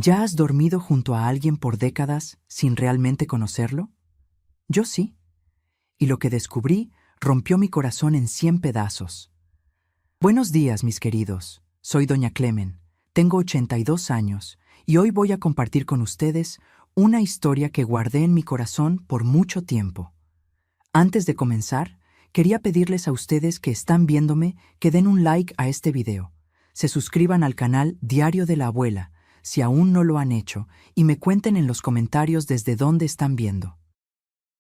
¿Ya has dormido junto a alguien por décadas sin realmente conocerlo? Yo sí. Y lo que descubrí rompió mi corazón en 100 pedazos. Buenos días, mis queridos. Soy doña Clemen. Tengo 82 años y hoy voy a compartir con ustedes una historia que guardé en mi corazón por mucho tiempo. Antes de comenzar, quería pedirles a ustedes que están viéndome que den un like a este video. Se suscriban al canal Diario de la Abuela, si aún no lo han hecho, y me cuenten en los comentarios desde dónde están viendo.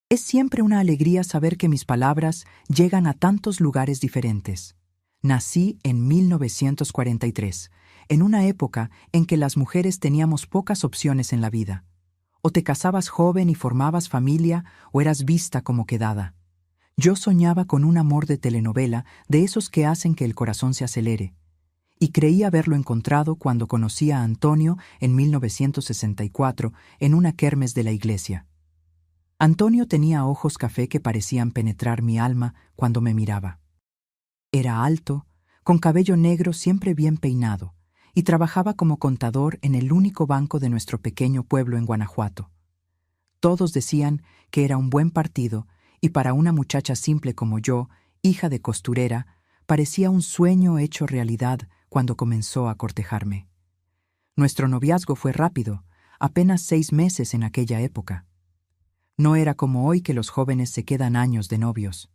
Es siempre una alegría saber que mis palabras llegan a tantos lugares diferentes. Nací en 1943, en una época en que las mujeres teníamos pocas opciones en la vida. O te casabas joven y formabas familia, o eras vista como quedada. Yo soñaba con un amor de telenovela, de esos que hacen que el corazón se acelere. Y creí haberlo encontrado cuando conocí a Antonio en 1964 en una kermes de la iglesia. Antonio tenía ojos café que parecían penetrar mi alma cuando me miraba. Era alto, con cabello negro siempre bien peinado, y trabajaba como contador en el único banco de nuestro pequeño pueblo en Guanajuato. Todos decían que era un buen partido, y para una muchacha simple como yo, hija de costurera, parecía un sueño hecho realidad cuando comenzó a cortejarme. Nuestro noviazgo fue rápido, apenas 6 meses en aquella época. No era como hoy que los jóvenes se quedan años de novios.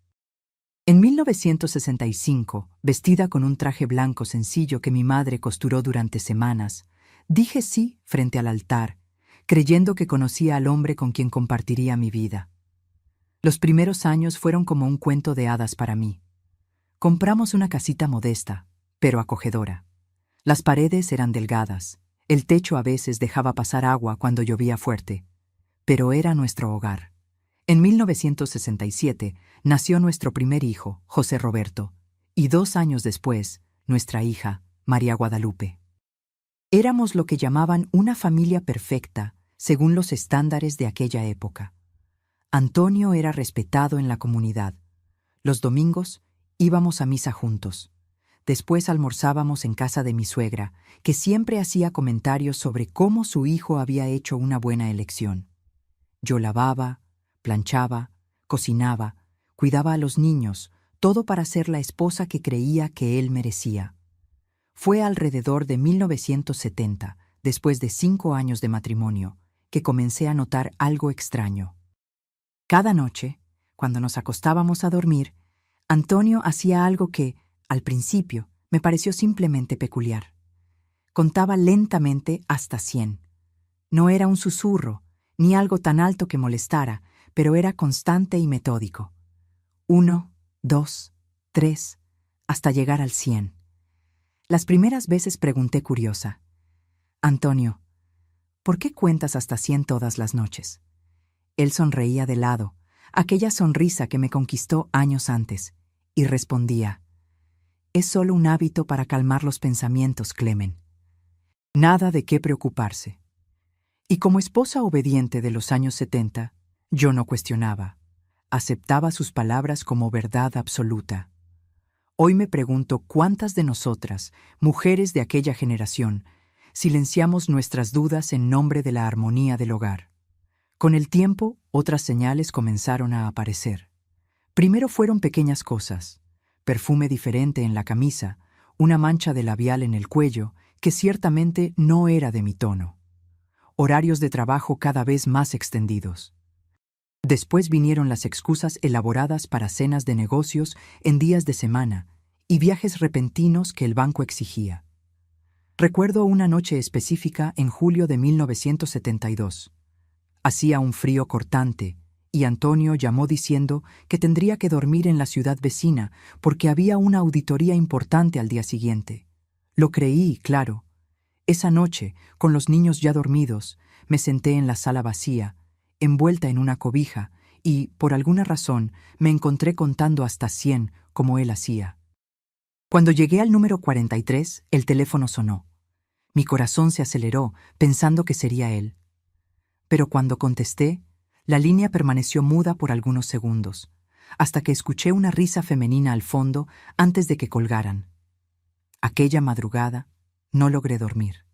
En 1965, vestida con un traje blanco sencillo que mi madre costuró durante semanas, dije sí frente al altar, creyendo que conocía al hombre con quien compartiría mi vida. Los primeros años fueron como un cuento de hadas para mí. Compramos una casita modesta, pero acogedora. Las paredes eran delgadas, el techo a veces dejaba pasar agua cuando llovía fuerte, pero era nuestro hogar. En 1967 nació nuestro primer hijo, José Roberto, y 2 años después, nuestra hija, María Guadalupe. Éramos lo que llamaban una familia perfecta, según los estándares de aquella época. Antonio era respetado en la comunidad. Los domingos íbamos a misa juntos. Después almorzábamos en casa de mi suegra, que siempre hacía comentarios sobre cómo su hijo había hecho una buena elección. Yo lavaba, planchaba, cocinaba, cuidaba a los niños, todo para ser la esposa que creía que él merecía. Fue alrededor de 1970, después de 5 años de matrimonio, que comencé a notar algo extraño. Cada noche, cuando nos acostábamos a dormir, Antonio hacía algo que, al principio, me pareció simplemente peculiar. Contaba lentamente hasta 100. No era un susurro, ni algo tan alto que molestara, pero era constante y metódico. 1, 2, 3, hasta llegar al 100. Las primeras veces pregunté curiosa: «Antonio, ¿por qué cuentas hasta 100 todas las noches?» Él sonreía de lado, aquella sonrisa que me conquistó años antes, y respondía: «Es solo un hábito para calmar los pensamientos, Clemen. Nada de qué preocuparse». Y como esposa obediente de los años 70, yo no cuestionaba. Aceptaba sus palabras como verdad absoluta. Hoy me pregunto cuántas de nosotras, mujeres de aquella generación, silenciamos nuestras dudas en nombre de la armonía del hogar. Con el tiempo, otras señales comenzaron a aparecer. Primero fueron pequeñas cosas: perfume diferente en la camisa, una mancha de labial en el cuello, que ciertamente no era de mi tono. Horarios de trabajo cada vez más extendidos. Después vinieron las excusas elaboradas para cenas de negocios en días de semana y viajes repentinos que el banco exigía. Recuerdo una noche específica en julio de 1972. Hacía un frío cortante y Antonio llamó diciendo que tendría que dormir en la ciudad vecina porque había una auditoría importante al día siguiente. Lo creí, claro. Esa noche, con los niños ya dormidos, me senté en la sala vacía, envuelta en una cobija, y, por alguna razón, me encontré contando hasta 100 como él hacía. Cuando llegué al número 43, el teléfono sonó. Mi corazón se aceleró, pensando que sería él. Pero cuando contesté, la línea permaneció muda por algunos segundos, hasta que escuché una risa femenina al fondo antes de que colgaran. Aquella madrugada no logré dormir.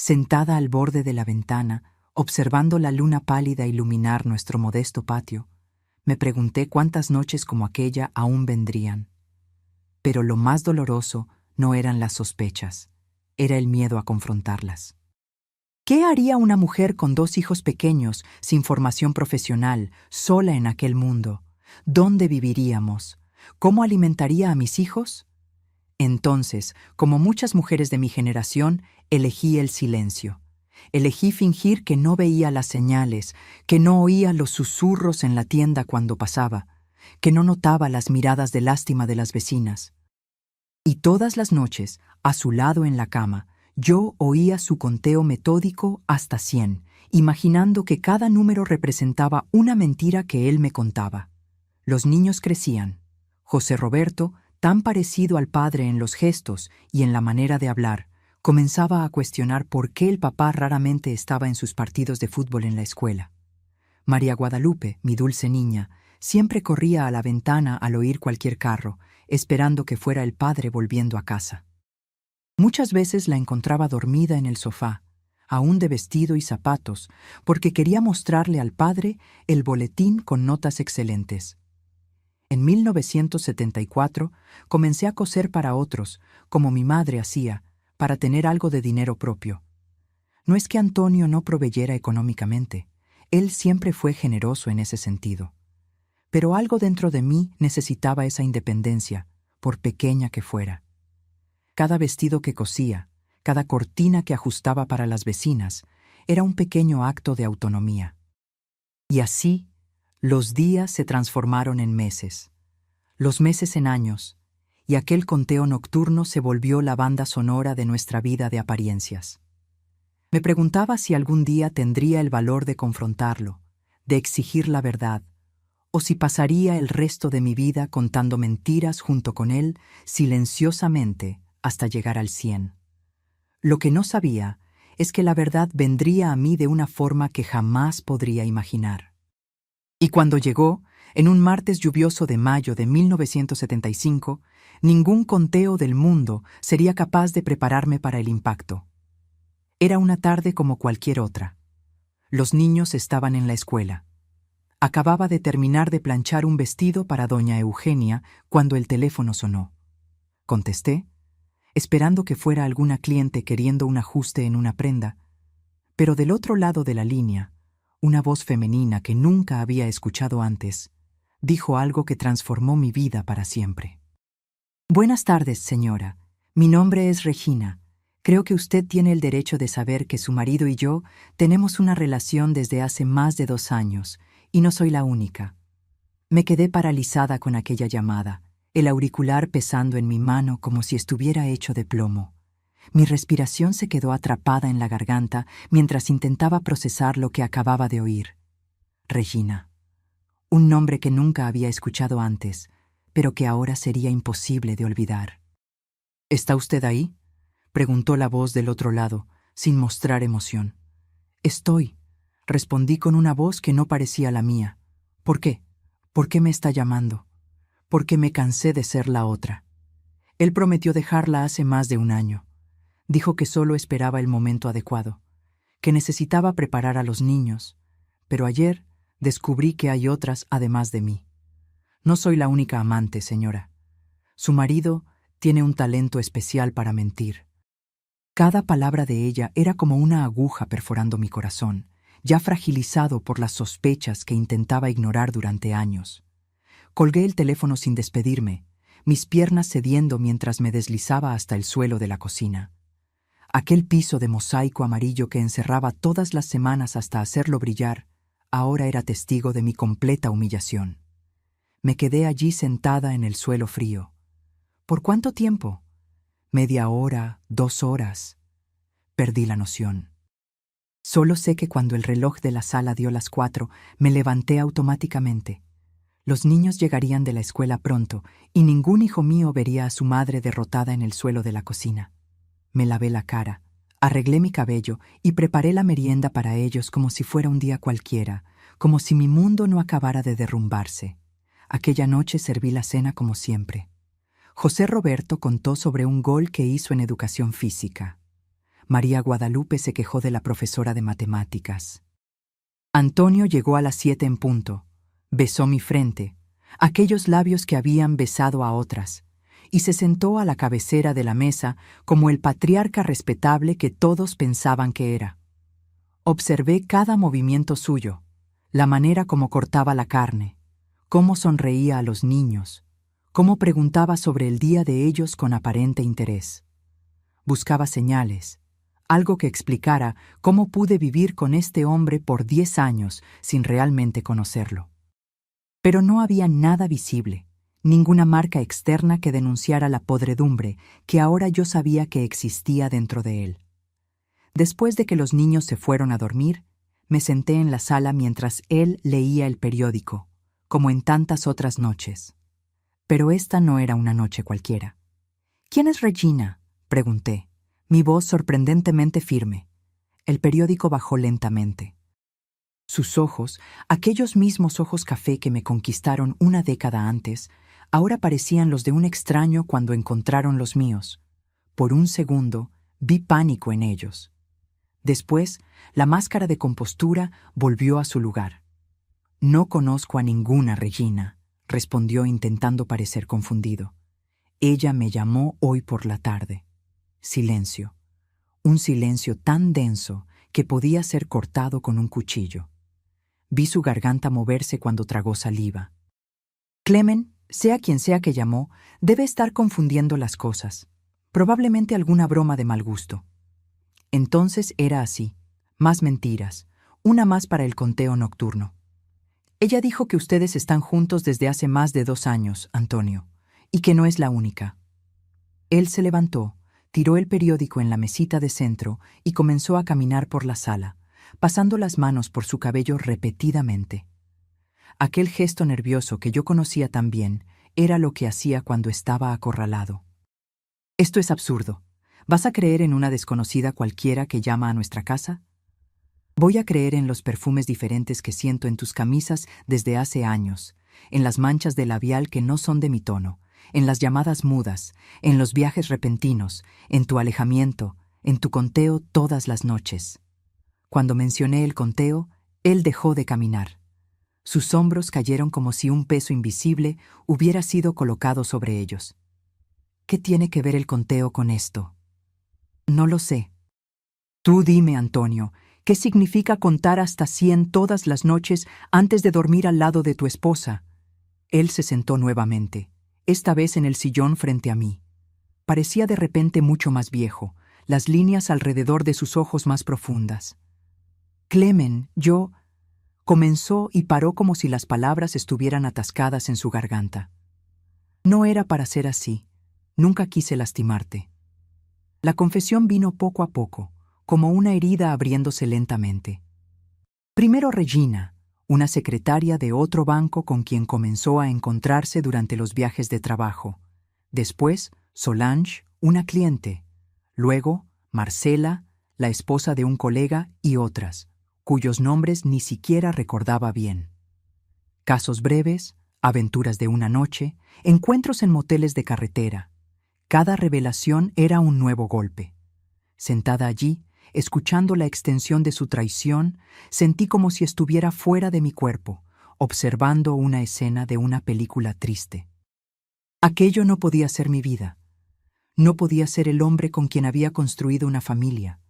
Sentada al borde de la ventana, observando la luna pálida iluminar nuestro modesto patio, me pregunté cuántas noches como aquella aún vendrían. Pero lo más doloroso no eran las sospechas, era el miedo a confrontarlas. ¿Qué haría una mujer con 2 hijos pequeños, sin formación profesional, sola en aquel mundo? ¿Dónde viviríamos? ¿Cómo alimentaría a mis hijos? Entonces, como muchas mujeres de mi generación, elegí el silencio. Elegí fingir que no veía las señales, que no oía los susurros en la tienda cuando pasaba, que no notaba las miradas de lástima de las vecinas. Y todas las noches, a su lado en la cama, yo oía su conteo metódico hasta 100, imaginando que cada número representaba una mentira que él me contaba. Los niños crecían. José Roberto, tan parecido al padre en los gestos y en la manera de hablar, comenzaba a cuestionar por qué el papá raramente estaba en sus partidos de fútbol en la escuela. María Guadalupe, mi dulce niña, siempre corría a la ventana al oír cualquier carro, esperando que fuera el padre volviendo a casa. Muchas veces la encontraba dormida en el sofá, aún de vestido y zapatos, porque quería mostrarle al padre el boletín con notas excelentes. En 1974 comencé a coser para otros, como mi madre hacía, para tener algo de dinero propio. No es que Antonio no proveyera económicamente, él siempre fue generoso en ese sentido. Pero algo dentro de mí necesitaba esa independencia, por pequeña que fuera. Cada vestido que cosía, cada cortina que ajustaba para las vecinas, era un pequeño acto de autonomía. Y así, los días se transformaron en meses, los meses en años, y aquel conteo nocturno se volvió la banda sonora de nuestra vida de apariencias. Me preguntaba si algún día tendría el valor de confrontarlo, de exigir la verdad, o si pasaría el resto de mi vida contando mentiras junto con él silenciosamente hasta llegar al 100. Lo que no sabía es que la verdad vendría a mí de una forma que jamás podría imaginar. Y cuando llegó, en un martes lluvioso de mayo de 1975, ningún conteo del mundo sería capaz de prepararme para el impacto. Era una tarde como cualquier otra. Los niños estaban en la escuela. Acababa de terminar de planchar un vestido para doña Eugenia cuando el teléfono sonó. Contesté, esperando que fuera alguna cliente queriendo un ajuste en una prenda, pero del otro lado de la línea, una voz femenina que nunca había escuchado antes, dijo algo que transformó mi vida para siempre. Buenas tardes, señora. Mi nombre es Regina. Creo que usted tiene el derecho de saber que su marido y yo tenemos una relación desde hace más de 2 años, y no soy la única. Me quedé paralizada con aquella llamada, el auricular pesando en mi mano como si estuviera hecho de plomo. Mi respiración se quedó atrapada en la garganta mientras intentaba procesar lo que acababa de oír. Regina. Un nombre que nunca había escuchado antes, pero que ahora sería imposible de olvidar. ¿Está usted ahí?, preguntó la voz del otro lado, sin mostrar emoción. Estoy, respondí con una voz que no parecía la mía. ¿Por qué? ¿Por qué me está llamando? Porque me cansé de ser la otra. Él prometió dejarla hace más de 1 año. Dijo que solo esperaba el momento adecuado, que necesitaba preparar a los niños, pero ayer descubrí que hay otras además de mí. No soy la única amante, señora. Su marido tiene un talento especial para mentir. Cada palabra de ella era como una aguja perforando mi corazón, ya fragilizado por las sospechas que intentaba ignorar durante años. Colgué el teléfono sin despedirme, mis piernas cediendo mientras me deslizaba hasta el suelo de la cocina. Aquel piso de mosaico amarillo que encerraba todas las semanas hasta hacerlo brillar, ahora era testigo de mi completa humillación. Me quedé allí sentada en el suelo frío. ¿Por cuánto tiempo? ¿Media hora? ¿2 horas? Perdí la noción. Solo sé que cuando el reloj de la sala dio las 4, me levanté automáticamente. Los niños llegarían de la escuela pronto y ningún hijo mío vería a su madre derrotada en el suelo de la cocina. Me lavé la cara, arreglé mi cabello y preparé la merienda para ellos como si fuera un día cualquiera, como si mi mundo no acabara de derrumbarse. Aquella noche serví la cena como siempre. José Roberto contó sobre un gol que hizo en educación física. María Guadalupe se quejó de la profesora de matemáticas. Antonio llegó a las 7 en punto, besó mi frente, aquellos labios que habían besado a otras, y se sentó a la cabecera de la mesa como el patriarca respetable que todos pensaban que era. Observé cada movimiento suyo, la manera como cortaba la carne, cómo sonreía a los niños, cómo preguntaba sobre el día de ellos con aparente interés. Buscaba señales, algo que explicara cómo pude vivir con este hombre por 10 años sin realmente conocerlo. Pero no había nada visible, ninguna marca externa que denunciara la podredumbre que ahora yo sabía que existía dentro de él. Después de que los niños se fueron a dormir, me senté en la sala mientras él leía el periódico, como en tantas otras noches. Pero esta no era una noche cualquiera. «¿Quién es Regina?», pregunté, mi voz sorprendentemente firme. El periódico bajó lentamente. Sus ojos, aquellos mismos ojos café que me conquistaron una década antes, ahora parecían los de un extraño cuando encontraron los míos. Por un segundo, vi pánico en ellos. Después, la máscara de compostura volvió a su lugar. «No conozco a ninguna Regina», respondió intentando parecer confundido. «Ella me llamó hoy por la tarde». Silencio. Un silencio tan denso que podía ser cortado con un cuchillo. Vi su garganta moverse cuando tragó saliva. «Clemen, sea quien sea que llamó, debe estar confundiendo las cosas. Probablemente alguna broma de mal gusto». Entonces era así. Más mentiras. Una más para el conteo nocturno. «Ella dijo que ustedes están juntos desde hace más de 2 años, Antonio, y que no es la única». Él se levantó, tiró el periódico en la mesita de centro y comenzó a caminar por la sala, pasando las manos por su cabello repetidamente. Aquel gesto nervioso que yo conocía tan bien era lo que hacía cuando estaba acorralado. «Esto es absurdo. ¿Vas a creer en una desconocida cualquiera que llama a nuestra casa? Voy a creer en los perfumes diferentes que siento en tus camisas desde hace años, en las manchas de labial que no son de mi tono, en las llamadas mudas, en los viajes repentinos, en tu alejamiento, en tu conteo todas las noches». Cuando mencioné el conteo, él dejó de caminar. Sus hombros cayeron como si un peso invisible hubiera sido colocado sobre ellos. «¿Qué tiene que ver el conteo con esto?» «No lo sé». «Tú dime, Antonio, ¿qué significa contar hasta 100 todas las noches antes de dormir al lado de tu esposa?» Él se sentó nuevamente, esta vez en el sillón frente a mí. Parecía de repente mucho más viejo, las líneas alrededor de sus ojos más profundas. «Clemen, yo…» comenzó y paró como si las palabras estuvieran atascadas en su garganta. «No era para ser así. Nunca quise lastimarte». La confesión vino poco a poco, como una herida abriéndose lentamente. Primero Regina, una secretaria de otro banco con quien comenzó a encontrarse durante los viajes de trabajo. Después, Solange, una cliente. Luego, Marcela, la esposa de un colega y otras, cuyos nombres ni siquiera recordaba bien. Casos breves, aventuras de una noche, encuentros en moteles de carretera. Cada revelación era un nuevo golpe. Sentada allí, escuchando la extensión de su traición, sentí como si estuviera fuera de mi cuerpo, observando una escena de una película triste. Aquello no podía ser mi vida. No podía ser el hombre con quien había construido una familia.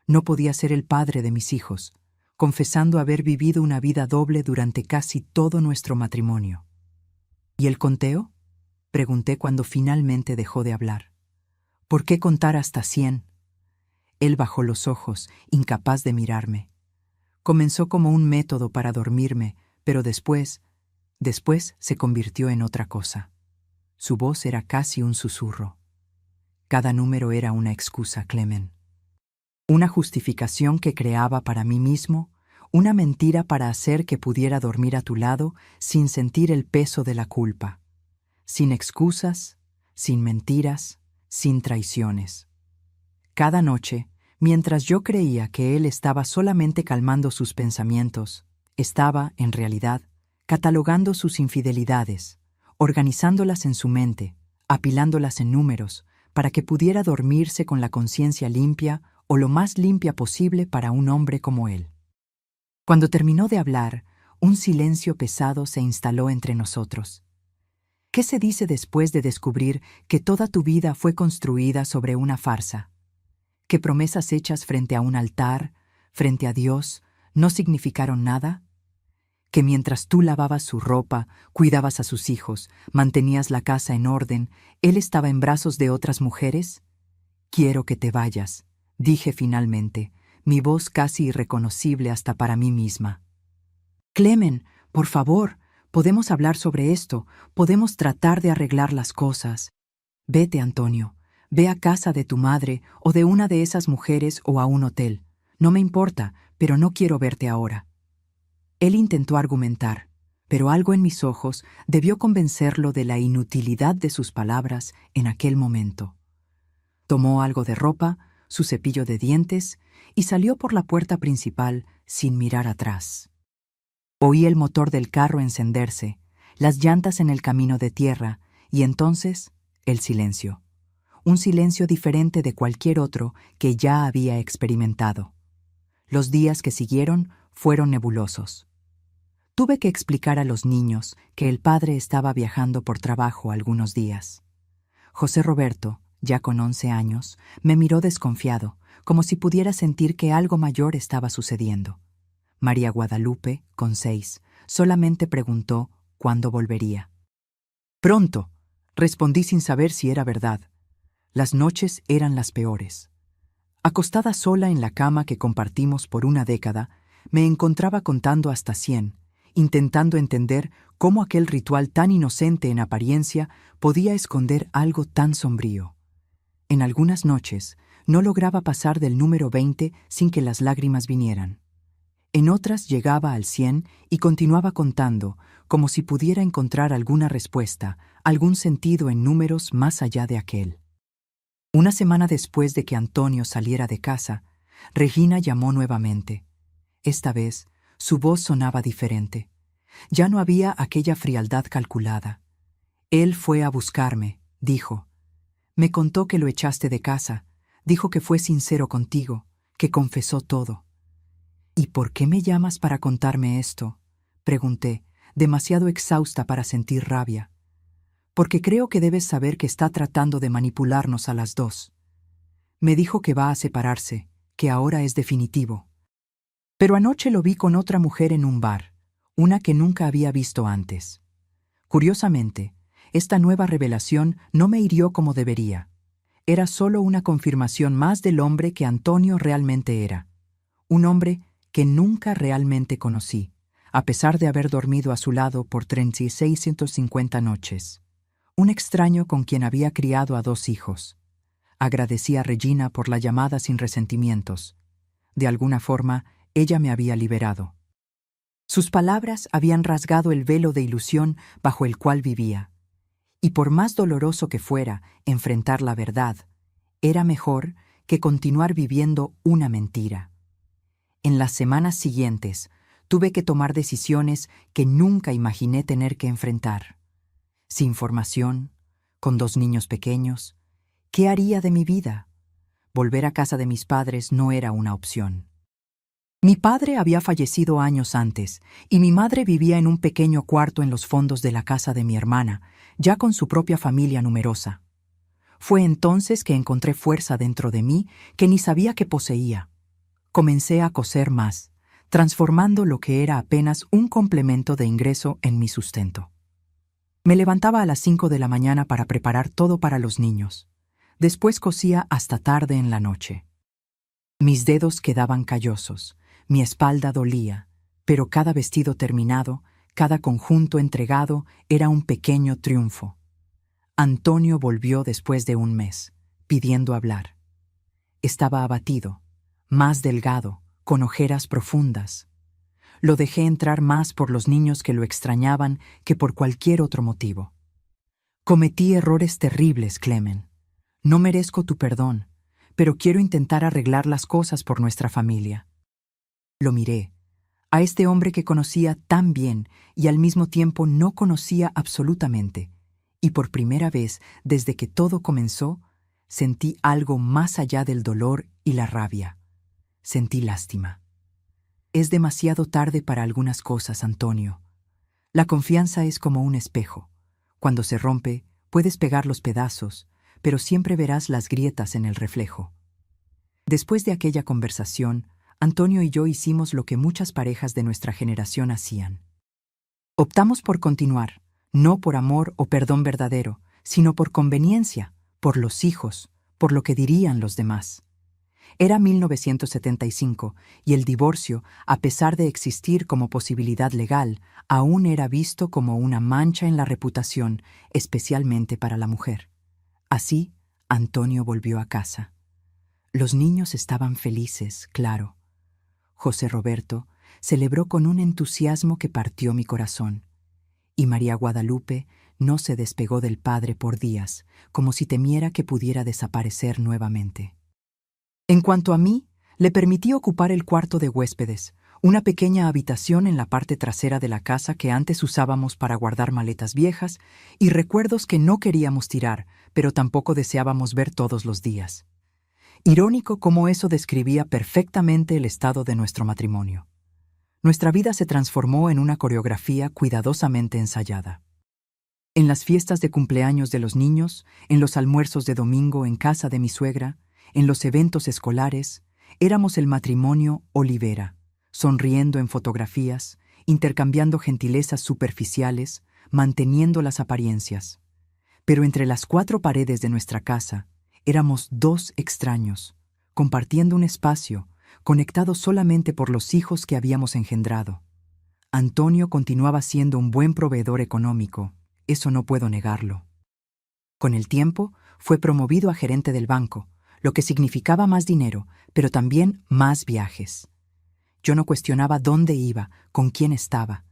No podía ser el padre de mis hijos, confesando haber vivido una vida doble durante casi todo nuestro matrimonio. ¿Y el conteo?, pregunté cuando finalmente dejó de hablar. ¿Por qué contar hasta 100? Él bajó los ojos, incapaz de mirarme. Comenzó como un método para dormirme, pero después se convirtió en otra cosa. Su voz era casi un susurro. Cada número era una excusa, Clemen. Una justificación que creaba para mí mismo, una mentira para hacer que pudiera dormir a tu lado sin sentir el peso de la culpa. Sin excusas, sin mentiras, sin traiciones. Cada noche, mientras yo creía que él estaba solamente calmando sus pensamientos, estaba, en realidad, catalogando sus infidelidades, organizándolas en su mente, apilándolas en números, para que pudiera dormirse con la conciencia limpia, o lo más limpia posible para un hombre como él. Cuando terminó de hablar, un silencio pesado se instaló entre nosotros. ¿Qué se dice después de descubrir que toda tu vida fue construida sobre una farsa? ¿Que promesas hechas frente a un altar, frente a Dios, no significaron nada? ¿Que mientras tú lavabas su ropa, cuidabas a sus hijos, mantenías la casa en orden, él estaba en brazos de otras mujeres? Quiero que te vayas, dije finalmente, mi voz casi irreconocible hasta para mí misma. Clemen, por favor, podemos hablar sobre esto, podemos tratar de arreglar las cosas. Vete, Antonio, ve a casa de tu madre o de una de esas mujeres o a un hotel. No me importa, pero no quiero verte ahora. Él intentó argumentar, pero algo en mis ojos debió convencerlo de la inutilidad de sus palabras en aquel momento. Tomó algo de ropa, su cepillo de dientes, y salió por la puerta principal sin mirar atrás. Oí el motor del carro encenderse, las llantas en el camino de tierra, y entonces el silencio. Un silencio diferente de cualquier otro que ya había experimentado. Los días que siguieron fueron nebulosos. Tuve que explicar a los niños que el padre estaba viajando por trabajo algunos días. José Roberto, ya con 11 años, me miró desconfiado, como si pudiera sentir que algo mayor estaba sucediendo. María Guadalupe, con 6, solamente preguntó cuándo volvería. Pronto, respondí sin saber si era verdad. Las noches eran las peores. Acostada sola en la cama que compartimos por una década, me encontraba contando hasta 100, intentando entender cómo aquel ritual tan inocente en apariencia podía esconder algo tan sombrío. En algunas noches no lograba pasar del número 20 sin que las lágrimas vinieran. En otras llegaba al 100 y continuaba contando, como si pudiera encontrar alguna respuesta, algún sentido en números más allá de aquel. Una semana después de que Antonio saliera de casa, Regina llamó nuevamente. Esta vez, su voz sonaba diferente. Ya no había aquella frialdad calculada. Él fue a buscarme, dijo. Me contó que lo echaste de casa, dijo que fue sincero contigo, que confesó todo. ¿Y por qué me llamas para contarme esto?, pregunté, demasiado exhausta para sentir rabia. Porque creo que debes saber que está tratando de manipularnos a las dos. Me dijo que va a separarse, que ahora es definitivo. Pero anoche lo vi con otra mujer en un bar, una que nunca había visto antes. Curiosamente, esta nueva revelación no me hirió como debería. Era solo una confirmación más del hombre que Antonio realmente era. Un hombre que nunca realmente conocí, a pesar de haber dormido a su lado por 3,650 noches. Un extraño con quien había criado a 2 hijos. Agradecí a Regina por la llamada sin resentimientos. De alguna forma, ella me había liberado. Sus palabras habían rasgado el velo de ilusión bajo el cual vivía. Y por más doloroso que fuera enfrentar la verdad, era mejor que continuar viviendo una mentira. En las semanas siguientes, tuve que tomar decisiones que nunca imaginé tener que enfrentar. Sin formación, con 2 niños pequeños, ¿qué haría de mi vida? Volver a casa de mis padres no era una opción. Mi padre había fallecido años antes, y mi madre vivía en un pequeño cuarto en los fondos de la casa de mi hermana, ya con su propia familia numerosa. Fue entonces que encontré fuerza dentro de mí que ni sabía que poseía. Comencé a coser más, transformando lo que era apenas un complemento de ingreso en mi sustento. Me levantaba a las 5 de la mañana para preparar todo para los niños. Después cosía hasta tarde en la noche. Mis dedos quedaban callosos, mi espalda dolía, pero cada vestido terminado, cada conjunto entregado era un pequeño triunfo. Antonio volvió después de un mes, pidiendo hablar. Estaba abatido, más delgado, con ojeras profundas. Lo dejé entrar más por los niños que lo extrañaban que por cualquier otro motivo. Cometí errores terribles, Clemen. No merezco tu perdón, pero quiero intentar arreglar las cosas por nuestra familia. Lo miré, a este hombre que conocía tan bien y al mismo tiempo no conocía absolutamente, y por primera vez desde que todo comenzó, sentí algo más allá del dolor y la rabia. Sentí lástima. Es demasiado tarde para algunas cosas, Antonio. La confianza es como un espejo. Cuando se rompe, puedes pegar los pedazos, pero siempre verás las grietas en el reflejo. Después de aquella conversación, Antonio y yo hicimos lo que muchas parejas de nuestra generación hacían. Optamos por continuar, no por amor o perdón verdadero, sino por conveniencia, por los hijos, por lo que dirían los demás. Era 1975 y el divorcio, a pesar de existir como posibilidad legal, aún era visto como una mancha en la reputación, especialmente para la mujer. Así, Antonio volvió a casa. Los niños estaban felices, claro. José Roberto celebró con un entusiasmo que partió mi corazón. Y María Guadalupe no se despegó del padre por días, como si temiera que pudiera desaparecer nuevamente. En cuanto a mí, le permití ocupar el cuarto de huéspedes, una pequeña habitación en la parte trasera de la casa que antes usábamos para guardar maletas viejas y recuerdos que no queríamos tirar, pero tampoco deseábamos ver todos los días. Irónico cómo eso describía perfectamente el estado de nuestro matrimonio. Nuestra vida se transformó en una coreografía cuidadosamente ensayada. En las fiestas de cumpleaños de los niños, en los almuerzos de domingo en casa de mi suegra, en los eventos escolares, éramos el matrimonio Olivera, sonriendo en fotografías, intercambiando gentilezas superficiales, manteniendo las apariencias. Pero entre las 4 paredes de nuestra casa, éramos 2 extraños, compartiendo un espacio, conectados solamente por los hijos que habíamos engendrado. Antonio continuaba siendo un buen proveedor económico, eso no puedo negarlo. Con el tiempo, fue promovido a gerente del banco, lo que significaba más dinero, pero también más viajes. Yo no cuestionaba dónde iba, con quién estaba.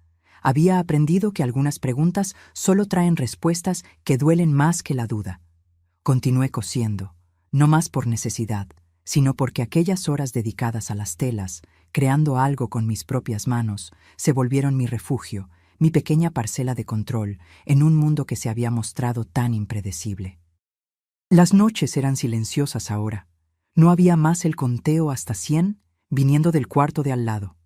Había aprendido que algunas preguntas solo traen respuestas que duelen más que la duda. Continué cosiendo, no más por necesidad, sino porque aquellas horas dedicadas a las telas, creando algo con mis propias manos, se volvieron mi refugio, mi pequeña parcela de control, en un mundo que se había mostrado tan impredecible. Las noches eran silenciosas ahora. No había más el conteo hasta 100 viniendo del cuarto de al lado.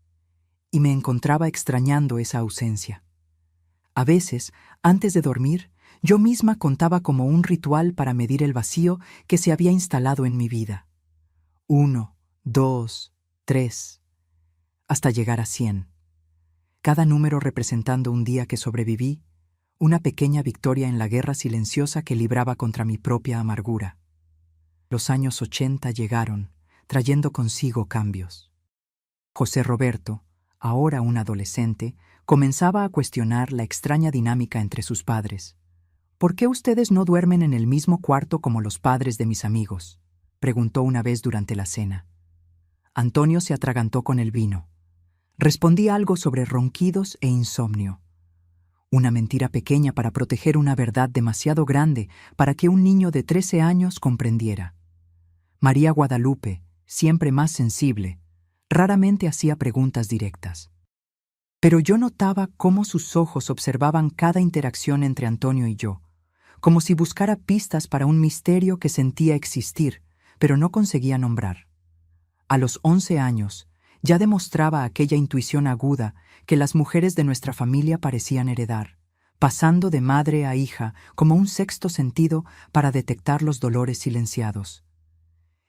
Y me encontraba extrañando esa ausencia. A veces, antes de dormir, yo misma contaba como un ritual para medir el vacío que se había instalado en mi vida. 1, 2, 3, hasta llegar a 100. Cada número representando un día que sobreviví, una pequeña victoria en la guerra silenciosa que libraba contra mi propia amargura. Los años 80 llegaron, trayendo consigo cambios. José Roberto, ahora un adolescente, comenzaba a cuestionar la extraña dinámica entre sus padres. «¿Por qué ustedes no duermen en el mismo cuarto como los padres de mis amigos?», preguntó una vez durante la cena. Antonio se atragantó con el vino. Respondí algo sobre ronquidos e insomnio. Una mentira pequeña para proteger una verdad demasiado grande para que un niño de 13 años comprendiera. María Guadalupe, siempre más sensible, raramente hacía preguntas directas. Pero yo notaba cómo sus ojos observaban cada interacción entre Antonio y yo, como si buscara pistas para un misterio que sentía existir, pero no conseguía nombrar. A los 11 años, ya demostraba aquella intuición aguda que las mujeres de nuestra familia parecían heredar, pasando de madre a hija como un sexto sentido para detectar los dolores silenciados.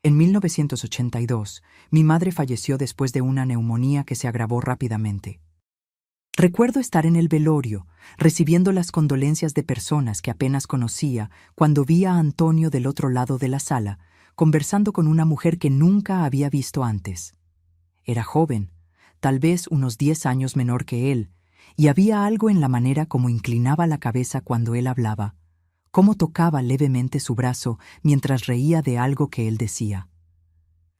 En 1982, mi madre falleció después de una neumonía que se agravó rápidamente. Recuerdo estar en el velorio, recibiendo las condolencias de personas que apenas conocía cuando vi a Antonio del otro lado de la sala, conversando con una mujer que nunca había visto antes. Era joven, tal vez unos 10 años menor que él, y había algo en la manera como inclinaba la cabeza cuando él hablaba, cómo tocaba levemente su brazo mientras reía de algo que él decía.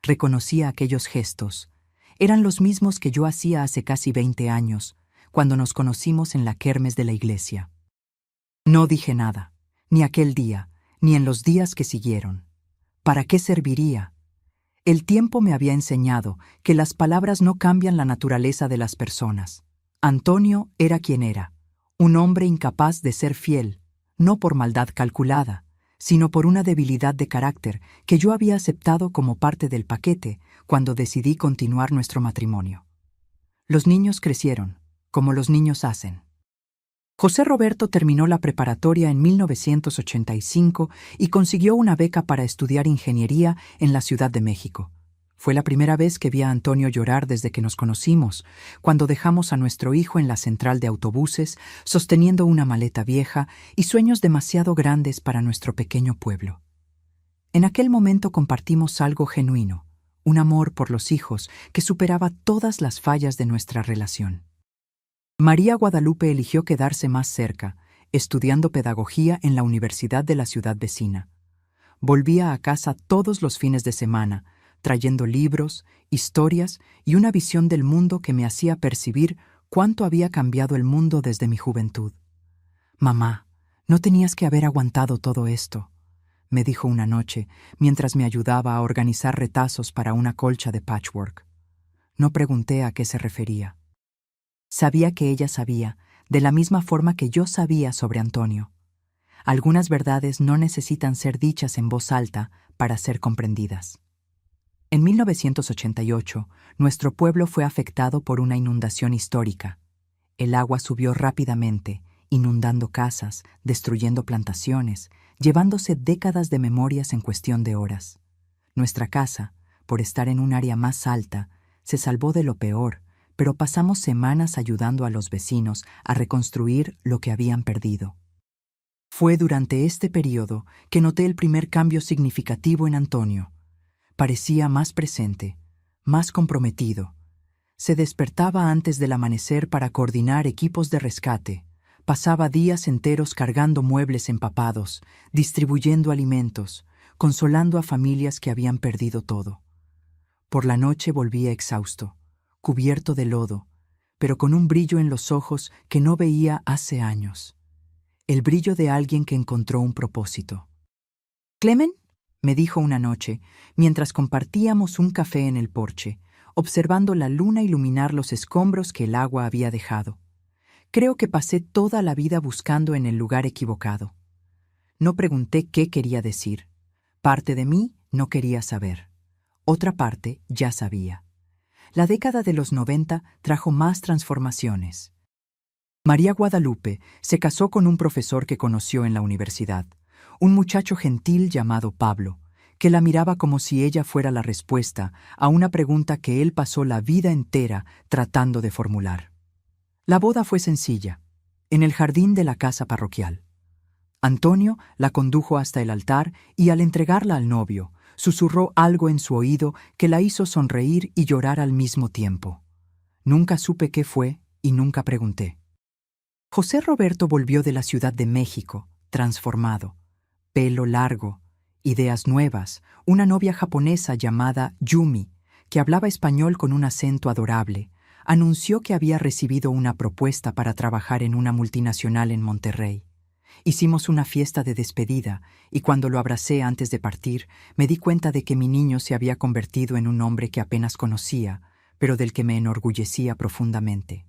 Reconocía aquellos gestos. Eran los mismos que yo hacía hace casi 20 años, cuando nos conocimos en la kermes de la iglesia. No dije nada, ni aquel día, ni en los días que siguieron. ¿Para qué serviría? El tiempo me había enseñado que las palabras no cambian la naturaleza de las personas. Antonio era quien era, un hombre incapaz de ser fiel, no por maldad calculada, sino por una debilidad de carácter que yo había aceptado como parte del paquete cuando decidí continuar nuestro matrimonio. Los niños crecieron, como los niños hacen. José Roberto terminó la preparatoria en 1985 y consiguió una beca para estudiar ingeniería en la Ciudad de México. Fue la primera vez que vi a Antonio llorar desde que nos conocimos, cuando dejamos a nuestro hijo en la central de autobuses, sosteniendo una maleta vieja y sueños demasiado grandes para nuestro pequeño pueblo. En aquel momento compartimos algo genuino, un amor por los hijos que superaba todas las fallas de nuestra relación. María Guadalupe eligió quedarse más cerca, estudiando pedagogía en la universidad de la ciudad vecina. Volvía a casa todos los fines de semana, trayendo libros, historias y una visión del mundo que me hacía percibir cuánto había cambiado el mundo desde mi juventud. «Mamá, no tenías que haber aguantado todo esto», me dijo una noche mientras me ayudaba a organizar retazos para una colcha de patchwork. No pregunté a qué se refería. Sabía que ella sabía, de la misma forma que yo sabía sobre Antonio. Algunas verdades no necesitan ser dichas en voz alta para ser comprendidas. En 1988, nuestro pueblo fue afectado por una inundación histórica. El agua subió rápidamente, inundando casas, destruyendo plantaciones, llevándose décadas de memorias en cuestión de horas. Nuestra casa, por estar en un área más alta, se salvó de lo peor, pero pasamos semanas ayudando a los vecinos a reconstruir lo que habían perdido. Fue durante este periodo que noté el primer cambio significativo en Antonio. Parecía más presente, más comprometido. Se despertaba antes del amanecer para coordinar equipos de rescate. Pasaba días enteros cargando muebles empapados, distribuyendo alimentos, consolando a familias que habían perdido todo. Por la noche volvía exhausto, cubierto de lodo, pero con un brillo en los ojos que no veía hace años. El brillo de alguien que encontró un propósito. «Clemen», me dijo una noche, mientras compartíamos un café en el porche, observando la luna iluminar los escombros que el agua había dejado. «Creo que pasé toda la vida buscando en el lugar equivocado». No pregunté qué quería decir. Parte de mí no quería saber. Otra parte ya sabía. La década de los 90 trajo más transformaciones. María Guadalupe se casó con un profesor que conoció en la universidad, un muchacho gentil llamado Pablo, que la miraba como si ella fuera la respuesta a una pregunta que él pasó la vida entera tratando de formular. La boda fue sencilla, en el jardín de la casa parroquial. Antonio la condujo hasta el altar y al entregarla al novio, susurró algo en su oído que la hizo sonreír y llorar al mismo tiempo. Nunca supe qué fue y nunca pregunté. José Roberto volvió de la Ciudad de México, transformado. Pelo largo, ideas nuevas, una novia japonesa llamada Yumi, que hablaba español con un acento adorable, anunció que había recibido una propuesta para trabajar en una multinacional en Monterrey. Hicimos una fiesta de despedida y cuando lo abracé antes de partir, me di cuenta de que mi niño se había convertido en un hombre que apenas conocía, pero del que me enorgullecía profundamente.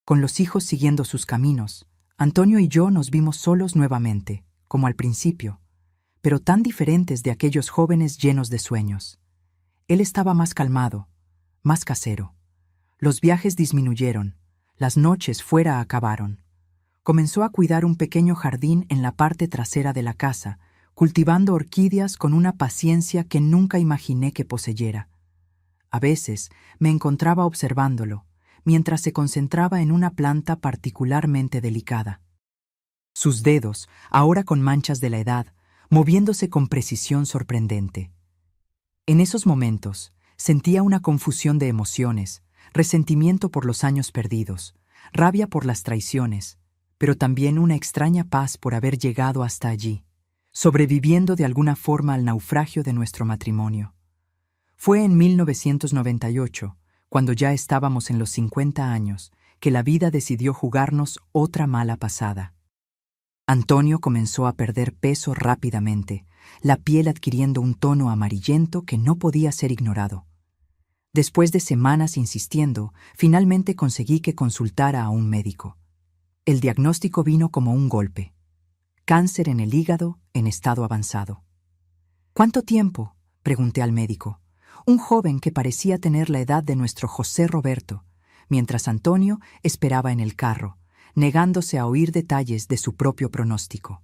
Con los hijos siguiendo sus caminos, Antonio y yo nos vimos solos nuevamente, como al principio, pero tan diferentes de aquellos jóvenes llenos de sueños. Él estaba más calmado, más casero. Los viajes disminuyeron, las noches fuera acabaron. Comenzó a cuidar un pequeño jardín en la parte trasera de la casa, cultivando orquídeas con una paciencia que nunca imaginé que poseyera. A veces me encontraba observándolo, mientras se concentraba en una planta particularmente delicada. Sus dedos, ahora con manchas de la edad, moviéndose con precisión sorprendente. En esos momentos, sentía una confusión de emociones, resentimiento por los años perdidos, rabia por las traiciones, pero también una extraña paz por haber llegado hasta allí, sobreviviendo de alguna forma al naufragio de nuestro matrimonio. Fue en 1998, cuando ya estábamos en los 50 años, que la vida decidió jugarnos otra mala pasada. Antonio comenzó a perder peso rápidamente, la piel adquiriendo un tono amarillento que no podía ser ignorado. Después de semanas insistiendo, finalmente conseguí que consultara a un médico. El diagnóstico vino como un golpe. cáncer en el hígado en estado avanzado. ¿Cuánto tiempo?, pregunté al médico, un joven que parecía tener la edad de nuestro José Roberto, mientras Antonio esperaba en el carro, negándose a oír detalles de su propio pronóstico.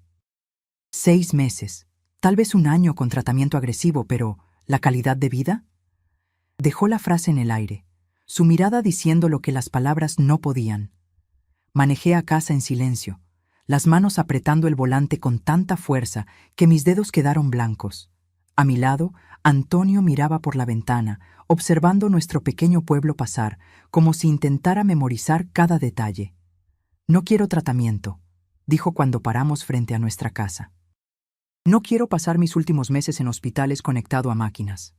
6 meses, tal vez un año con tratamiento agresivo, pero ¿la calidad de vida? Dejó la frase en el aire, su mirada diciendo lo que las palabras no podían. Manejé a casa en silencio, las manos apretando el volante con tanta fuerza que mis dedos quedaron blancos. A mi lado, Antonio miraba por la ventana, observando nuestro pequeño pueblo pasar, como si intentara memorizar cada detalle. «No quiero tratamiento», dijo cuando paramos frente a nuestra casa. «No quiero pasar mis últimos meses en hospitales conectado a máquinas».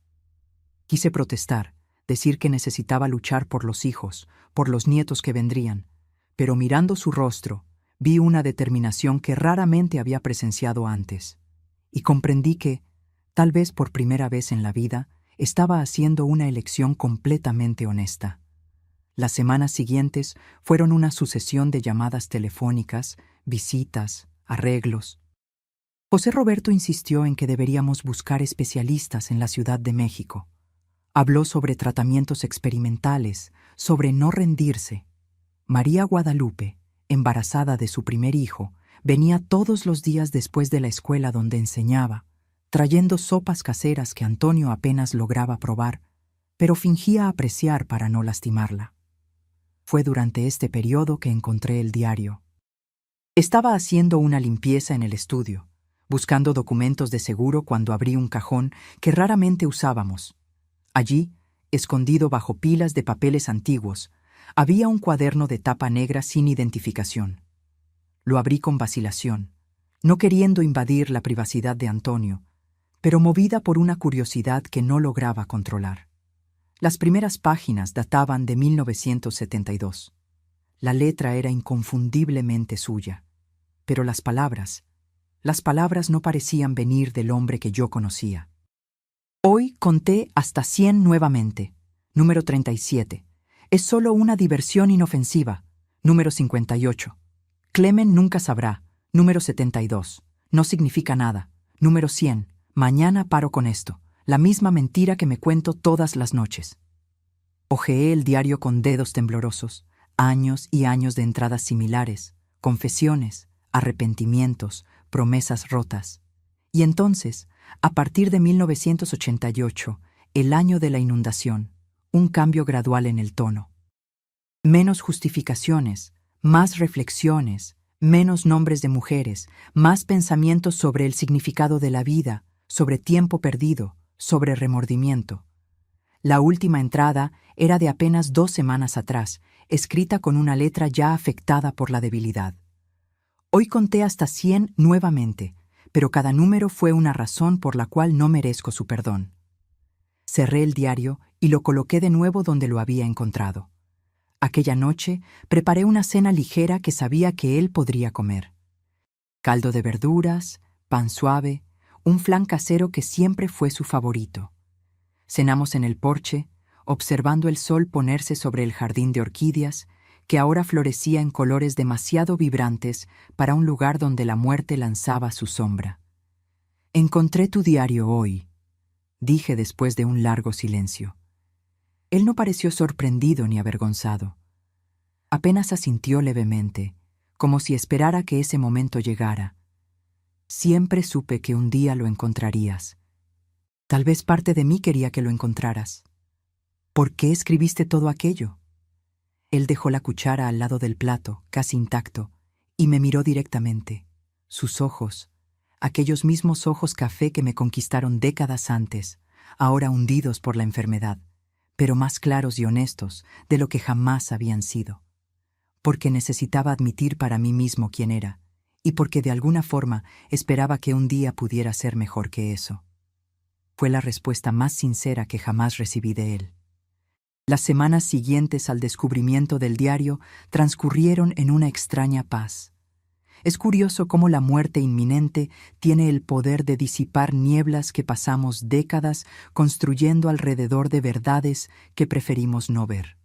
Quise protestar, decir que necesitaba luchar por los hijos, por los nietos que vendrían, pero mirando su rostro, vi una determinación que raramente había presenciado antes, y comprendí que, tal vez por primera vez en la vida, estaba haciendo una elección completamente honesta. Las semanas siguientes fueron una sucesión de llamadas telefónicas, visitas, arreglos. José Roberto insistió en que deberíamos buscar especialistas en la Ciudad de México. Habló sobre tratamientos experimentales, sobre no rendirse. María Guadalupe, embarazada de su primer hijo, venía todos los días después de la escuela donde enseñaba, trayendo sopas caseras que Antonio apenas lograba probar, pero fingía apreciar para no lastimarla. Fue durante este periodo que encontré el diario. Estaba haciendo una limpieza en el estudio, buscando documentos de seguro cuando abrí un cajón que raramente usábamos. Allí, escondido bajo pilas de papeles antiguos, había un cuaderno de tapa negra sin identificación. Lo abrí con vacilación, no queriendo invadir la privacidad de Antonio, pero movida por una curiosidad que no lograba controlar. Las primeras páginas databan de 1972. La letra era inconfundiblemente suya, pero las palabras no parecían venir del hombre que yo conocía. Hoy conté hasta 100 nuevamente. Número 37. Es solo una diversión inofensiva. Número 58. Clemen nunca sabrá. Número 72. No significa nada. Número 100. Mañana paro con esto. La misma mentira que me cuento todas las noches. Hojeé el diario con dedos temblorosos. Años y años de entradas similares, confesiones, arrepentimientos, promesas rotas. Y entonces, a partir de 1988, el año de la inundación, un cambio gradual en el tono. Menos justificaciones, más reflexiones, menos nombres de mujeres, más pensamientos sobre el significado de la vida, sobre tiempo perdido, sobre remordimiento. La última entrada era de apenas 2 semanas atrás, escrita con una letra ya afectada por la debilidad. Hoy conté hasta 100 nuevamente, pero cada número fue una razón por la cual no merezco su perdón. Cerré el diario y lo coloqué de nuevo donde lo había encontrado. Aquella noche preparé una cena ligera que sabía que él podría comer. Caldo de verduras, pan suave, un flan casero que siempre fue su favorito. Cenamos en el porche, observando el sol ponerse sobre el jardín de orquídeas, que ahora florecía en colores demasiado vibrantes para un lugar donde la muerte lanzaba su sombra. «Encontré tu diario hoy», dije después de un largo silencio. Él no pareció sorprendido ni avergonzado. Apenas asintió levemente, como si esperara que ese momento llegara. «Siempre supe que un día lo encontrarías. Tal vez parte de mí quería que lo encontraras. ¿Por qué escribiste todo aquello?» Él dejó la cuchara al lado del plato, casi intacto, y me miró directamente. Sus ojos, aquellos mismos ojos café que me conquistaron décadas antes, ahora hundidos por la enfermedad, pero más claros y honestos de lo que jamás habían sido. Porque necesitaba admitir para mí mismo quién era, y porque de alguna forma esperaba que un día pudiera ser mejor que eso. Fue la respuesta más sincera que jamás recibí de él. Las semanas siguientes al descubrimiento del diario transcurrieron en una extraña paz. Es curioso cómo la muerte inminente tiene el poder de disipar nieblas que pasamos décadas construyendo alrededor de verdades que preferimos no ver.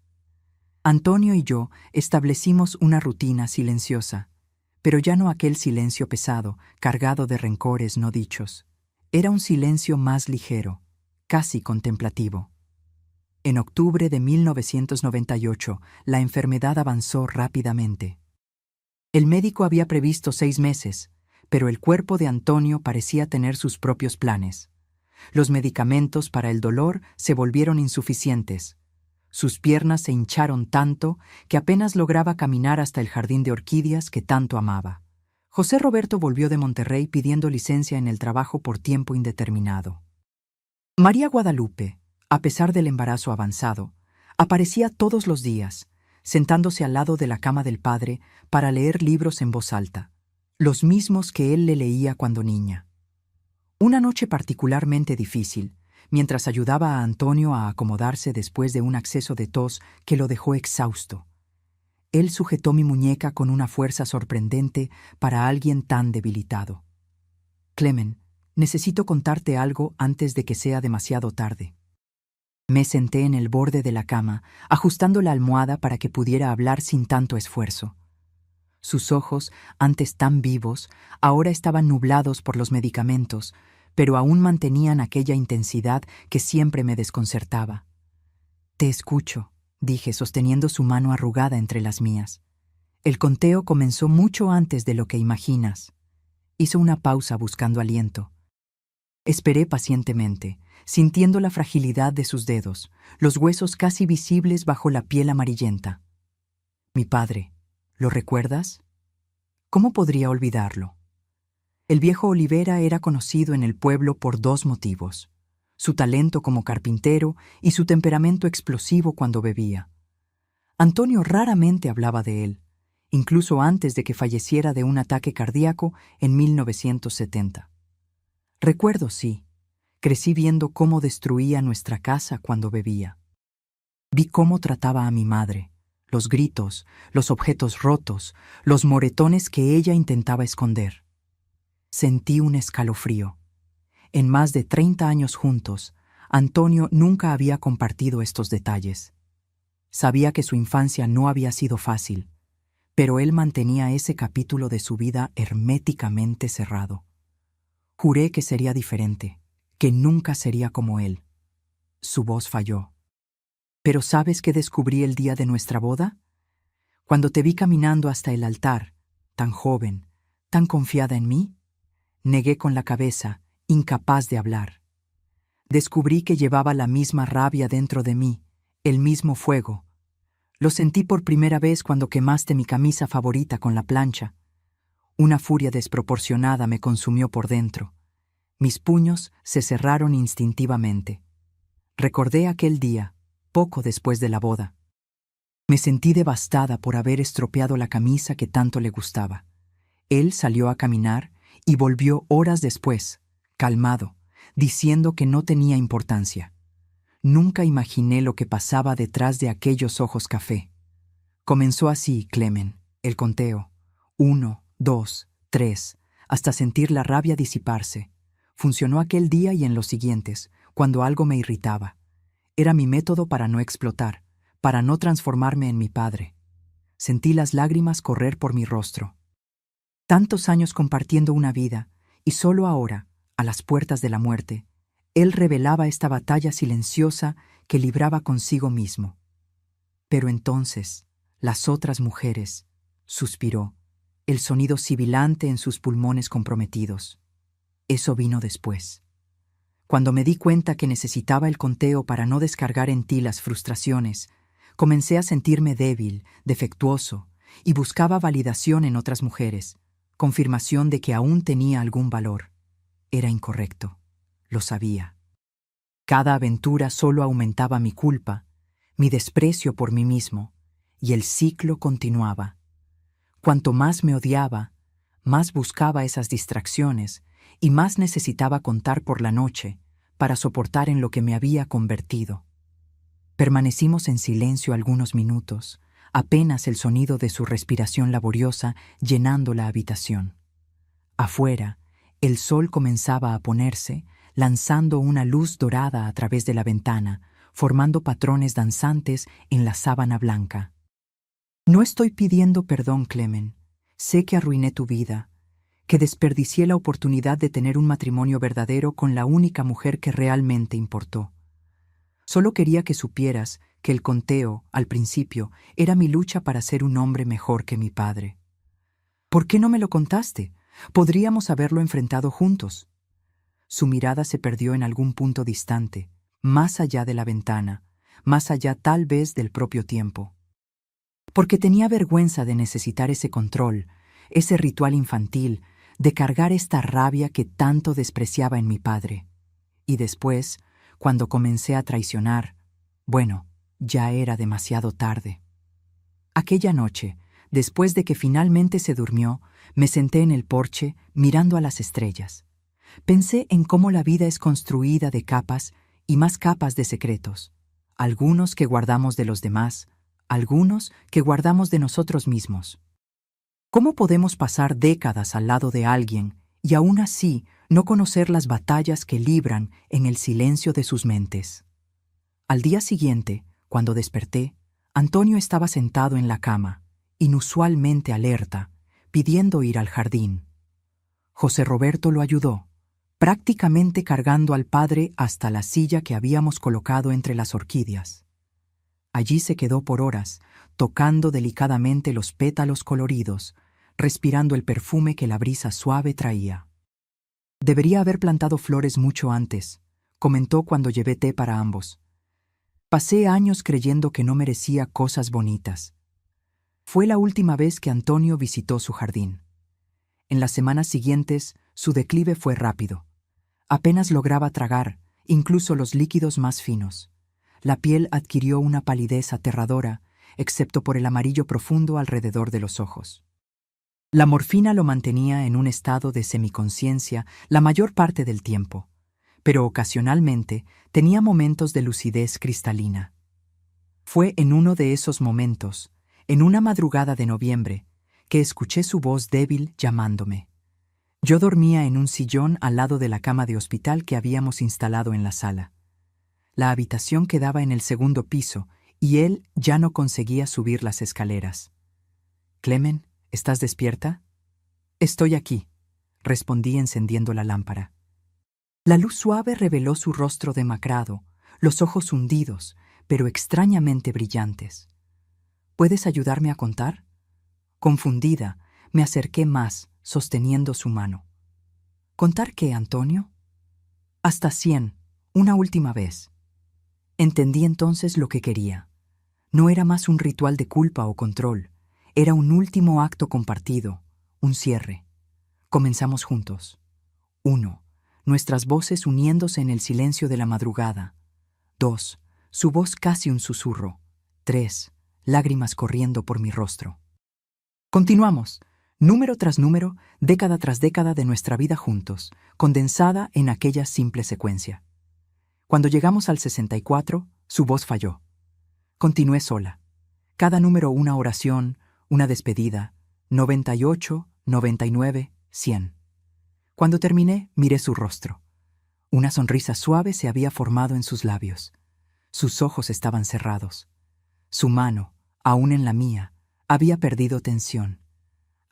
Antonio y yo establecimos una rutina silenciosa. pero ya no aquel silencio pesado, cargado de rencores no dichos. Era un silencio más ligero, casi contemplativo. En octubre de 1998, la enfermedad avanzó rápidamente. El médico había previsto 6 meses, pero el cuerpo de Antonio parecía tener sus propios planes. Los medicamentos para el dolor se volvieron insuficientes. Sus piernas se hincharon tanto que apenas lograba caminar hasta el jardín de orquídeas que tanto amaba. José Roberto volvió de Monterrey pidiendo licencia en el trabajo por tiempo indeterminado. María Guadalupe, a pesar del embarazo avanzado, aparecía todos los días, sentándose al lado de la cama del padre para leer libros en voz alta, los mismos que él le leía cuando niña. Una noche particularmente difícil, mientras ayudaba a Antonio a acomodarse después de un acceso de tos que lo dejó exhausto. Él sujetó mi muñeca con una fuerza sorprendente para alguien tan debilitado. «Clemen, necesito contarte algo antes de que sea demasiado tarde». Me senté en el borde de la cama, ajustando la almohada para que pudiera hablar sin tanto esfuerzo. Sus ojos, antes tan vivos, ahora estaban nublados por los medicamentos, pero aún mantenían aquella intensidad que siempre me desconcertaba. «Te escucho», dije, sosteniendo su mano arrugada entre las mías. «El conteo comenzó mucho antes de lo que imaginas». Hizo una pausa buscando aliento. Esperé pacientemente, sintiendo la fragilidad de sus dedos, los huesos casi visibles bajo la piel amarillenta. «Mi padre, ¿lo recuerdas?» ¿Cómo podría olvidarlo? El viejo Olivera era conocido en el pueblo por 2 motivos: su talento como carpintero y su temperamento explosivo cuando bebía. Antonio raramente hablaba de él, incluso antes de que falleciera de un ataque cardíaco en 1970. Recuerdo, sí, crecí viendo cómo destruía nuestra casa cuando bebía. Vi cómo trataba a mi madre, los gritos, los objetos rotos, los moretones que ella intentaba esconder. Sentí un escalofrío. En más de 30 años juntos, Antonio nunca había compartido estos detalles. Sabía que su infancia no había sido fácil, pero él mantenía ese capítulo de su vida herméticamente cerrado. Juré que sería diferente, que nunca sería como él. Su voz falló. «¿Pero sabes qué descubrí el día de nuestra boda? Cuando te vi caminando hasta el altar, tan joven, tan confiada en mí». Negué con la cabeza, incapaz de hablar. Descubrí que llevaba la misma rabia dentro de mí, el mismo fuego. Lo sentí por primera vez cuando quemaste mi camisa favorita con la plancha. Una furia desproporcionada me consumió por dentro. Mis puños se cerraron instintivamente. Recordé aquel día, poco después de la boda. Me sentí devastada por haber estropeado la camisa que tanto le gustaba. Él salió a caminar y volvió horas después, calmado, diciendo que no tenía importancia. Nunca imaginé lo que pasaba detrás de aquellos ojos café. Comenzó así, Clemen, el conteo. 1, 2, 3, hasta sentir la rabia disiparse. Funcionó aquel día y en los siguientes, cuando algo me irritaba. Era mi método para no explotar, para no transformarme en mi padre. Sentí las lágrimas correr por mi rostro. Tantos años compartiendo una vida, y solo ahora, a las puertas de la muerte, él revelaba esta batalla silenciosa que libraba consigo mismo. Pero entonces, las otras mujeres, suspiró, el sonido sibilante en sus pulmones comprometidos. Eso vino después. Cuando me di cuenta que necesitaba el conteo para no descargar en ti las frustraciones, comencé a sentirme débil, defectuoso, y buscaba validación en otras mujeres, confirmación de que aún tenía algún valor. Era incorrecto. Lo sabía. Cada aventura solo aumentaba mi culpa, mi desprecio por mí mismo, y el ciclo continuaba. Cuanto más me odiaba, más buscaba esas distracciones y más necesitaba contar por la noche para soportar en lo que me había convertido. Permanecimos en silencio algunos minutos, apenas el sonido de su respiración laboriosa llenando la habitación. Afuera, el sol comenzaba a ponerse, lanzando una luz dorada a través de la ventana, formando patrones danzantes en la sábana blanca. «No estoy pidiendo perdón, Clemen. sé que arruiné tu vida, que desperdicié la oportunidad de tener un matrimonio verdadero con la única mujer que realmente importó. Solo quería que supieras que el conteo, al principio, era mi lucha para ser un hombre mejor que mi padre. ¿Por qué no me lo contaste? Podríamos haberlo enfrentado juntos. Su mirada se perdió en algún punto distante, más allá de la ventana, más allá tal vez del propio tiempo. Porque tenía vergüenza de necesitar ese control, ese ritual infantil, de cargar esta rabia que tanto despreciaba en mi padre. Y después, cuando comencé a traicionar, bueno, ya era demasiado tarde. Aquella noche, después de que finalmente se durmió, me senté en el porche mirando a las estrellas. Pensé en cómo la vida es construida de capas y más capas de secretos, algunos que guardamos de los demás, algunos que guardamos de nosotros mismos. ¿Cómo podemos pasar décadas al lado de alguien y aún así no conocer las batallas que libran en el silencio de sus mentes? Al día siguiente, cuando desperté, Antonio estaba sentado en la cama, inusualmente alerta, pidiendo ir al jardín. José Roberto lo ayudó, prácticamente cargando al padre hasta la silla que habíamos colocado entre las orquídeas. Allí se quedó por horas, tocando delicadamente los pétalos coloridos, respirando el perfume que la brisa suave traía. Debería haber plantado flores mucho antes, comentó cuando llevé té para ambos. Pasé años creyendo que no merecía cosas bonitas. Fue la última vez que Antonio visitó su jardín. En las semanas siguientes, su declive fue rápido. Apenas lograba tragar, incluso los líquidos más finos. La piel adquirió una palidez aterradora, excepto por el amarillo profundo alrededor de los ojos. La morfina lo mantenía en un estado de semiconsciencia la mayor parte del tiempo, pero ocasionalmente tenía momentos de lucidez cristalina. Fue en uno de esos momentos, en una madrugada de noviembre, que escuché su voz débil llamándome. Yo dormía en un sillón al lado de la cama de hospital que habíamos instalado en la sala. La habitación quedaba en el segundo piso y él ya no conseguía subir las escaleras. «Clemen, ¿estás despierta?» «Estoy aquí», respondí encendiendo la lámpara. La luz suave reveló su rostro demacrado, los ojos hundidos, pero extrañamente brillantes. «¿Puedes ayudarme a contar?» Confundida, me acerqué más, sosteniendo su mano. «¿Contar qué, Antonio?» «Hasta 100, una última vez». Entendí entonces lo que quería. No era más un ritual de culpa o control, era un último acto compartido, un cierre. Comenzamos juntos. 1. Nuestras voces uniéndose en el silencio de la madrugada. 2. Su voz casi un susurro. 3. Lágrimas corriendo por mi rostro. Continuamos, número tras número, década tras década de nuestra vida juntos, condensada en aquella simple secuencia. Cuando llegamos al 64, su voz falló. Continué sola. Cada número una oración, una despedida, 98, 99, 100. Cuando terminé, miré su rostro. Una sonrisa suave se había formado en sus labios. Sus ojos estaban cerrados. Su mano, aún en la mía, había perdido tensión.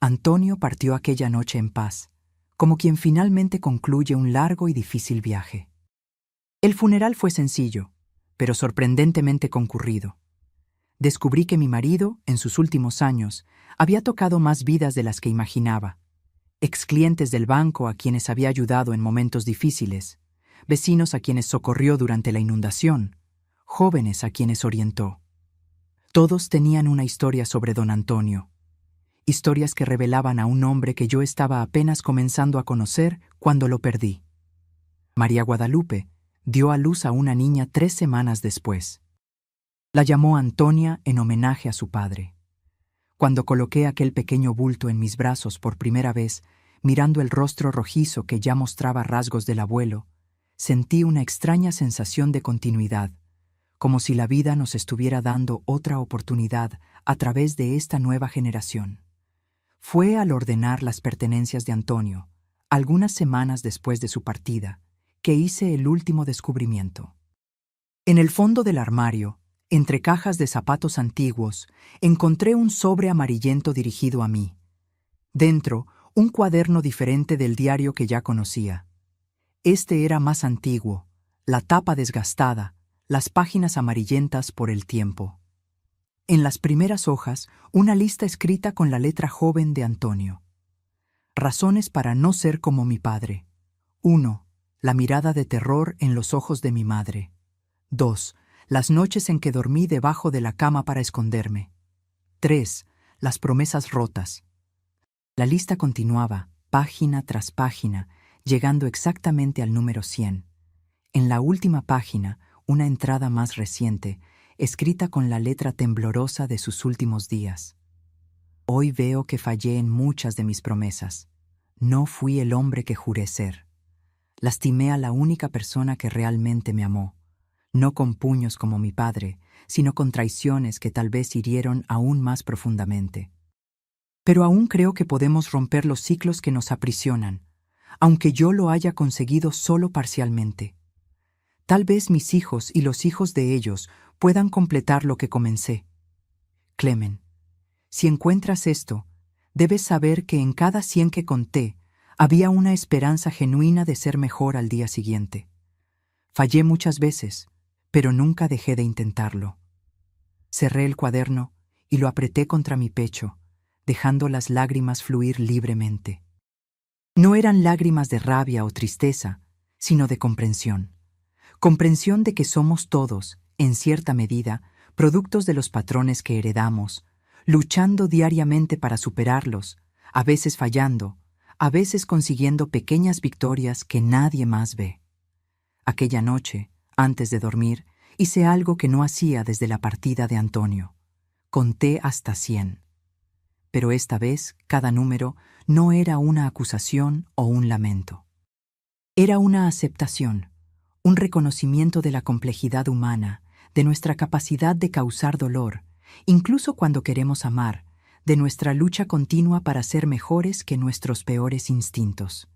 Antonio partió aquella noche en paz, como quien finalmente concluye un largo y difícil viaje. El funeral fue sencillo, pero sorprendentemente concurrido. Descubrí que mi marido, en sus últimos años, había tocado más vidas de las que imaginaba. Exclientes del banco a quienes había ayudado en momentos difíciles, vecinos a quienes socorrió durante la inundación, jóvenes a quienes orientó. Todos tenían una historia sobre don Antonio, historias que revelaban a un hombre que yo estaba apenas comenzando a conocer cuando lo perdí. María Guadalupe dio a luz a una niña 3 semanas después. La llamó Antonia en homenaje a su padre. Cuando coloqué aquel pequeño bulto en mis brazos por primera vez, mirando el rostro rojizo que ya mostraba rasgos del abuelo, sentí una extraña sensación de continuidad, como si la vida nos estuviera dando otra oportunidad a través de esta nueva generación. Fue al ordenar las pertenencias de Antonio, algunas semanas después de su partida, que hice el último descubrimiento. En el fondo del armario, entre cajas de zapatos antiguos, encontré un sobre amarillento dirigido a mí. Dentro, un cuaderno diferente del diario que ya conocía. Este era más antiguo, la tapa desgastada, las páginas amarillentas por el tiempo. En las primeras hojas, una lista escrita con la letra joven de Antonio. Razones para no ser como mi padre. 1. La mirada de terror en los ojos de mi madre. 2. Las noches en que dormí debajo de la cama para esconderme. 3. Las promesas rotas. La lista continuaba, página tras página, llegando exactamente al número 100. En la última página, una entrada más reciente, escrita con la letra temblorosa de sus últimos días. Hoy veo que fallé en muchas de mis promesas. No fui el hombre que juré ser. Lastimé a la única persona que realmente me amó, no con puños como mi padre, sino con traiciones que tal vez hirieron aún más profundamente. Pero aún creo que podemos romper los ciclos que nos aprisionan, aunque yo lo haya conseguido solo parcialmente. Tal vez mis hijos y los hijos de ellos puedan completar lo que comencé. Clemen, si encuentras esto, debes saber que en cada 100 que conté, había una esperanza genuina de ser mejor al día siguiente. Fallé muchas veces, pero nunca dejé de intentarlo. Cerré el cuaderno y lo apreté contra mi pecho, dejando las lágrimas fluir libremente. No eran lágrimas de rabia o tristeza, sino de comprensión. Comprensión de que somos todos, en cierta medida, productos de los patrones que heredamos, luchando diariamente para superarlos, a veces fallando, a veces consiguiendo pequeñas victorias que nadie más ve. Aquella noche, antes de dormir, hice algo que no hacía desde la partida de Antonio. Conté hasta 100. Pero esta vez, cada número no era una acusación o un lamento. Era una aceptación, un reconocimiento de la complejidad humana, de nuestra capacidad de causar dolor, incluso cuando queremos amar, de nuestra lucha continua para ser mejores que nuestros peores instintos.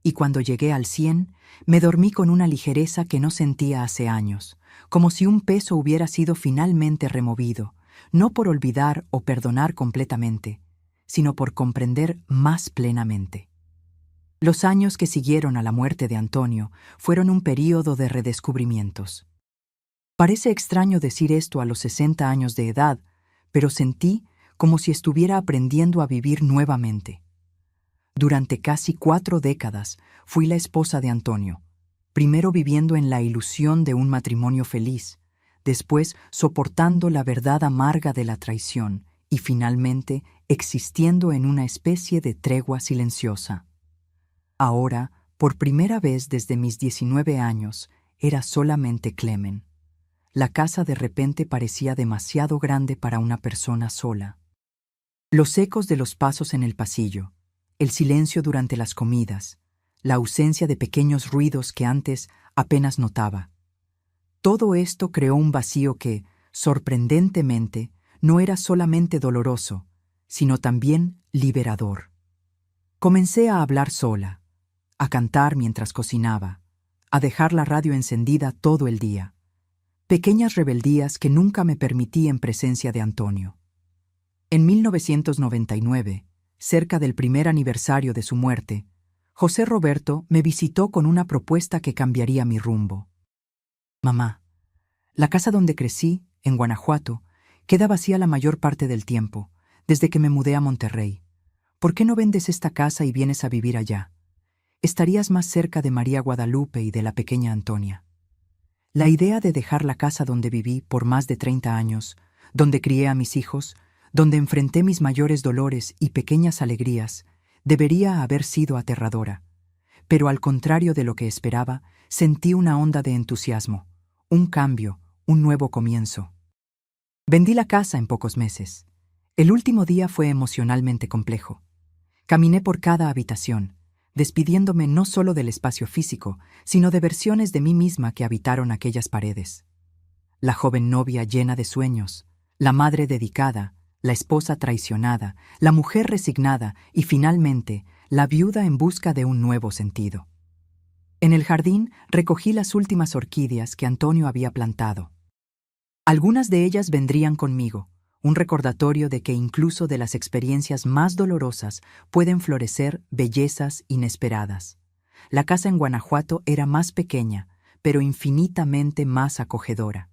Y cuando llegué al 100, me dormí con una ligereza que no sentía hace años, como si un peso hubiera sido finalmente removido, no por olvidar o perdonar completamente, sino por comprender más plenamente. Los años que siguieron a la muerte de Antonio fueron un período de redescubrimientos. Parece extraño decir esto a los 60 años de edad, pero sentí como si estuviera aprendiendo a vivir nuevamente. Durante casi 4 décadas fui la esposa de Antonio, primero viviendo en la ilusión de un matrimonio feliz, después soportando la verdad amarga de la traición y finalmente existiendo en una especie de tregua silenciosa. Ahora, por primera vez desde mis 19 años, era solamente Clemen. La casa de repente parecía demasiado grande para una persona sola. Los ecos de los pasos en el pasillo, el silencio durante las comidas, la ausencia de pequeños ruidos que antes apenas notaba. Todo esto creó un vacío que, sorprendentemente, no era solamente doloroso, sino también liberador. Comencé a hablar sola, a cantar mientras cocinaba, a dejar la radio encendida todo el día. Pequeñas rebeldías que nunca me permití en presencia de Antonio. En 1999, cerca del primer aniversario de su muerte, José Roberto me visitó con una propuesta que cambiaría mi rumbo. Mamá, la casa donde crecí, en Guanajuato, queda vacía la mayor parte del tiempo, desde que me mudé a Monterrey. ¿Por qué no vendes esta casa y vienes a vivir allá? Estarías más cerca de María Guadalupe y de la pequeña Antonia. La idea de dejar la casa donde viví por más de 30 años, donde crié a mis hijos, donde enfrenté mis mayores dolores y pequeñas alegrías, debería haber sido aterradora. Pero al contrario de lo que esperaba, sentí una onda de entusiasmo, un cambio, un nuevo comienzo. Vendí la casa en pocos meses. El último día fue emocionalmente complejo. Caminé por cada habitación, despidiéndome no solo del espacio físico, sino de versiones de mí misma que habitaron aquellas paredes. La joven novia llena de sueños, la madre dedicada, la esposa traicionada, la mujer resignada y, finalmente, la viuda en busca de un nuevo sentido. En el jardín recogí las últimas orquídeas que Antonio había plantado. Algunas de ellas vendrían conmigo, un recordatorio de que incluso de las experiencias más dolorosas pueden florecer bellezas inesperadas. La casa en Guanajuato era más pequeña, pero infinitamente más acogedora.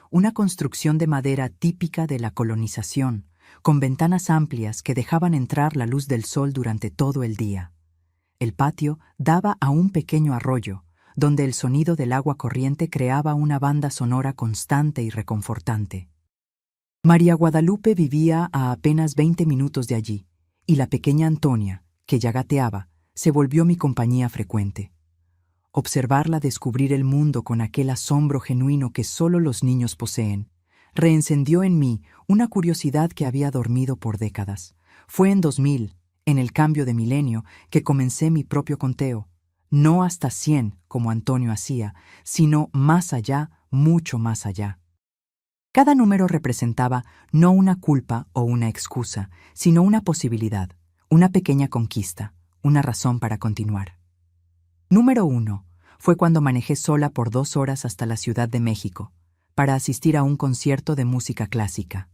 Una construcción de madera típica de la colonización, con ventanas amplias que dejaban entrar la luz del sol durante todo el día. El patio daba a un pequeño arroyo, donde el sonido del agua corriente creaba una banda sonora constante y reconfortante. María Guadalupe vivía a apenas 20 minutos de allí, y la pequeña Antonia, que ya gateaba, se volvió mi compañía frecuente. Observarla descubrir el mundo con aquel asombro genuino que solo los niños poseen, reencendió en mí una curiosidad que había dormido por décadas. Fue en 2000, en el cambio de milenio, que comencé mi propio conteo, no hasta 100, como Antonio hacía, sino más allá, mucho más allá. Cada número representaba no una culpa o una excusa, sino una posibilidad, una pequeña conquista, una razón para continuar. Número 1 fue cuando manejé sola por 2 horas hasta la Ciudad de México, para asistir a un concierto de música clásica,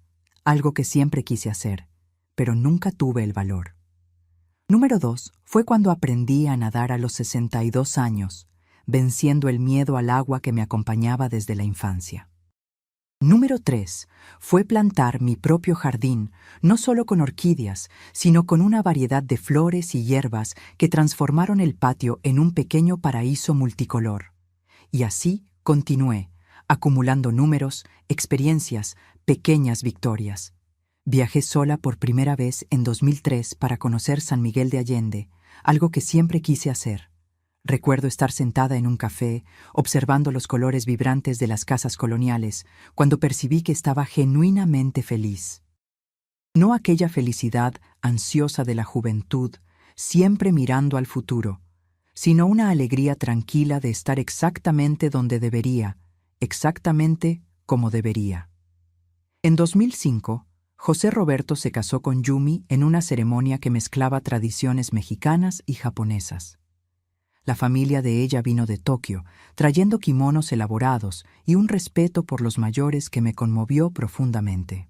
algo que siempre quise hacer, pero nunca tuve el valor. Número 2 fue cuando aprendí a nadar a los 62 años, venciendo el miedo al agua que me acompañaba desde la infancia. Número 3 fue plantar mi propio jardín, no solo con orquídeas, sino con una variedad de flores y hierbas que transformaron el patio en un pequeño paraíso multicolor. Y así continué, acumulando números, experiencias, pequeñas victorias. Viajé sola por primera vez en 2003 para conocer San Miguel de Allende, algo que siempre quise hacer. Recuerdo estar sentada en un café, observando los colores vibrantes de las casas coloniales, cuando percibí que estaba genuinamente feliz. No aquella felicidad ansiosa de la juventud, siempre mirando al futuro, sino una alegría tranquila de estar exactamente donde debería, exactamente como debería. En 2005, José Roberto se casó con Yumi en una ceremonia que mezclaba tradiciones mexicanas y japonesas. La familia de ella vino de Tokio, trayendo kimonos elaborados y un respeto por los mayores que me conmovió profundamente.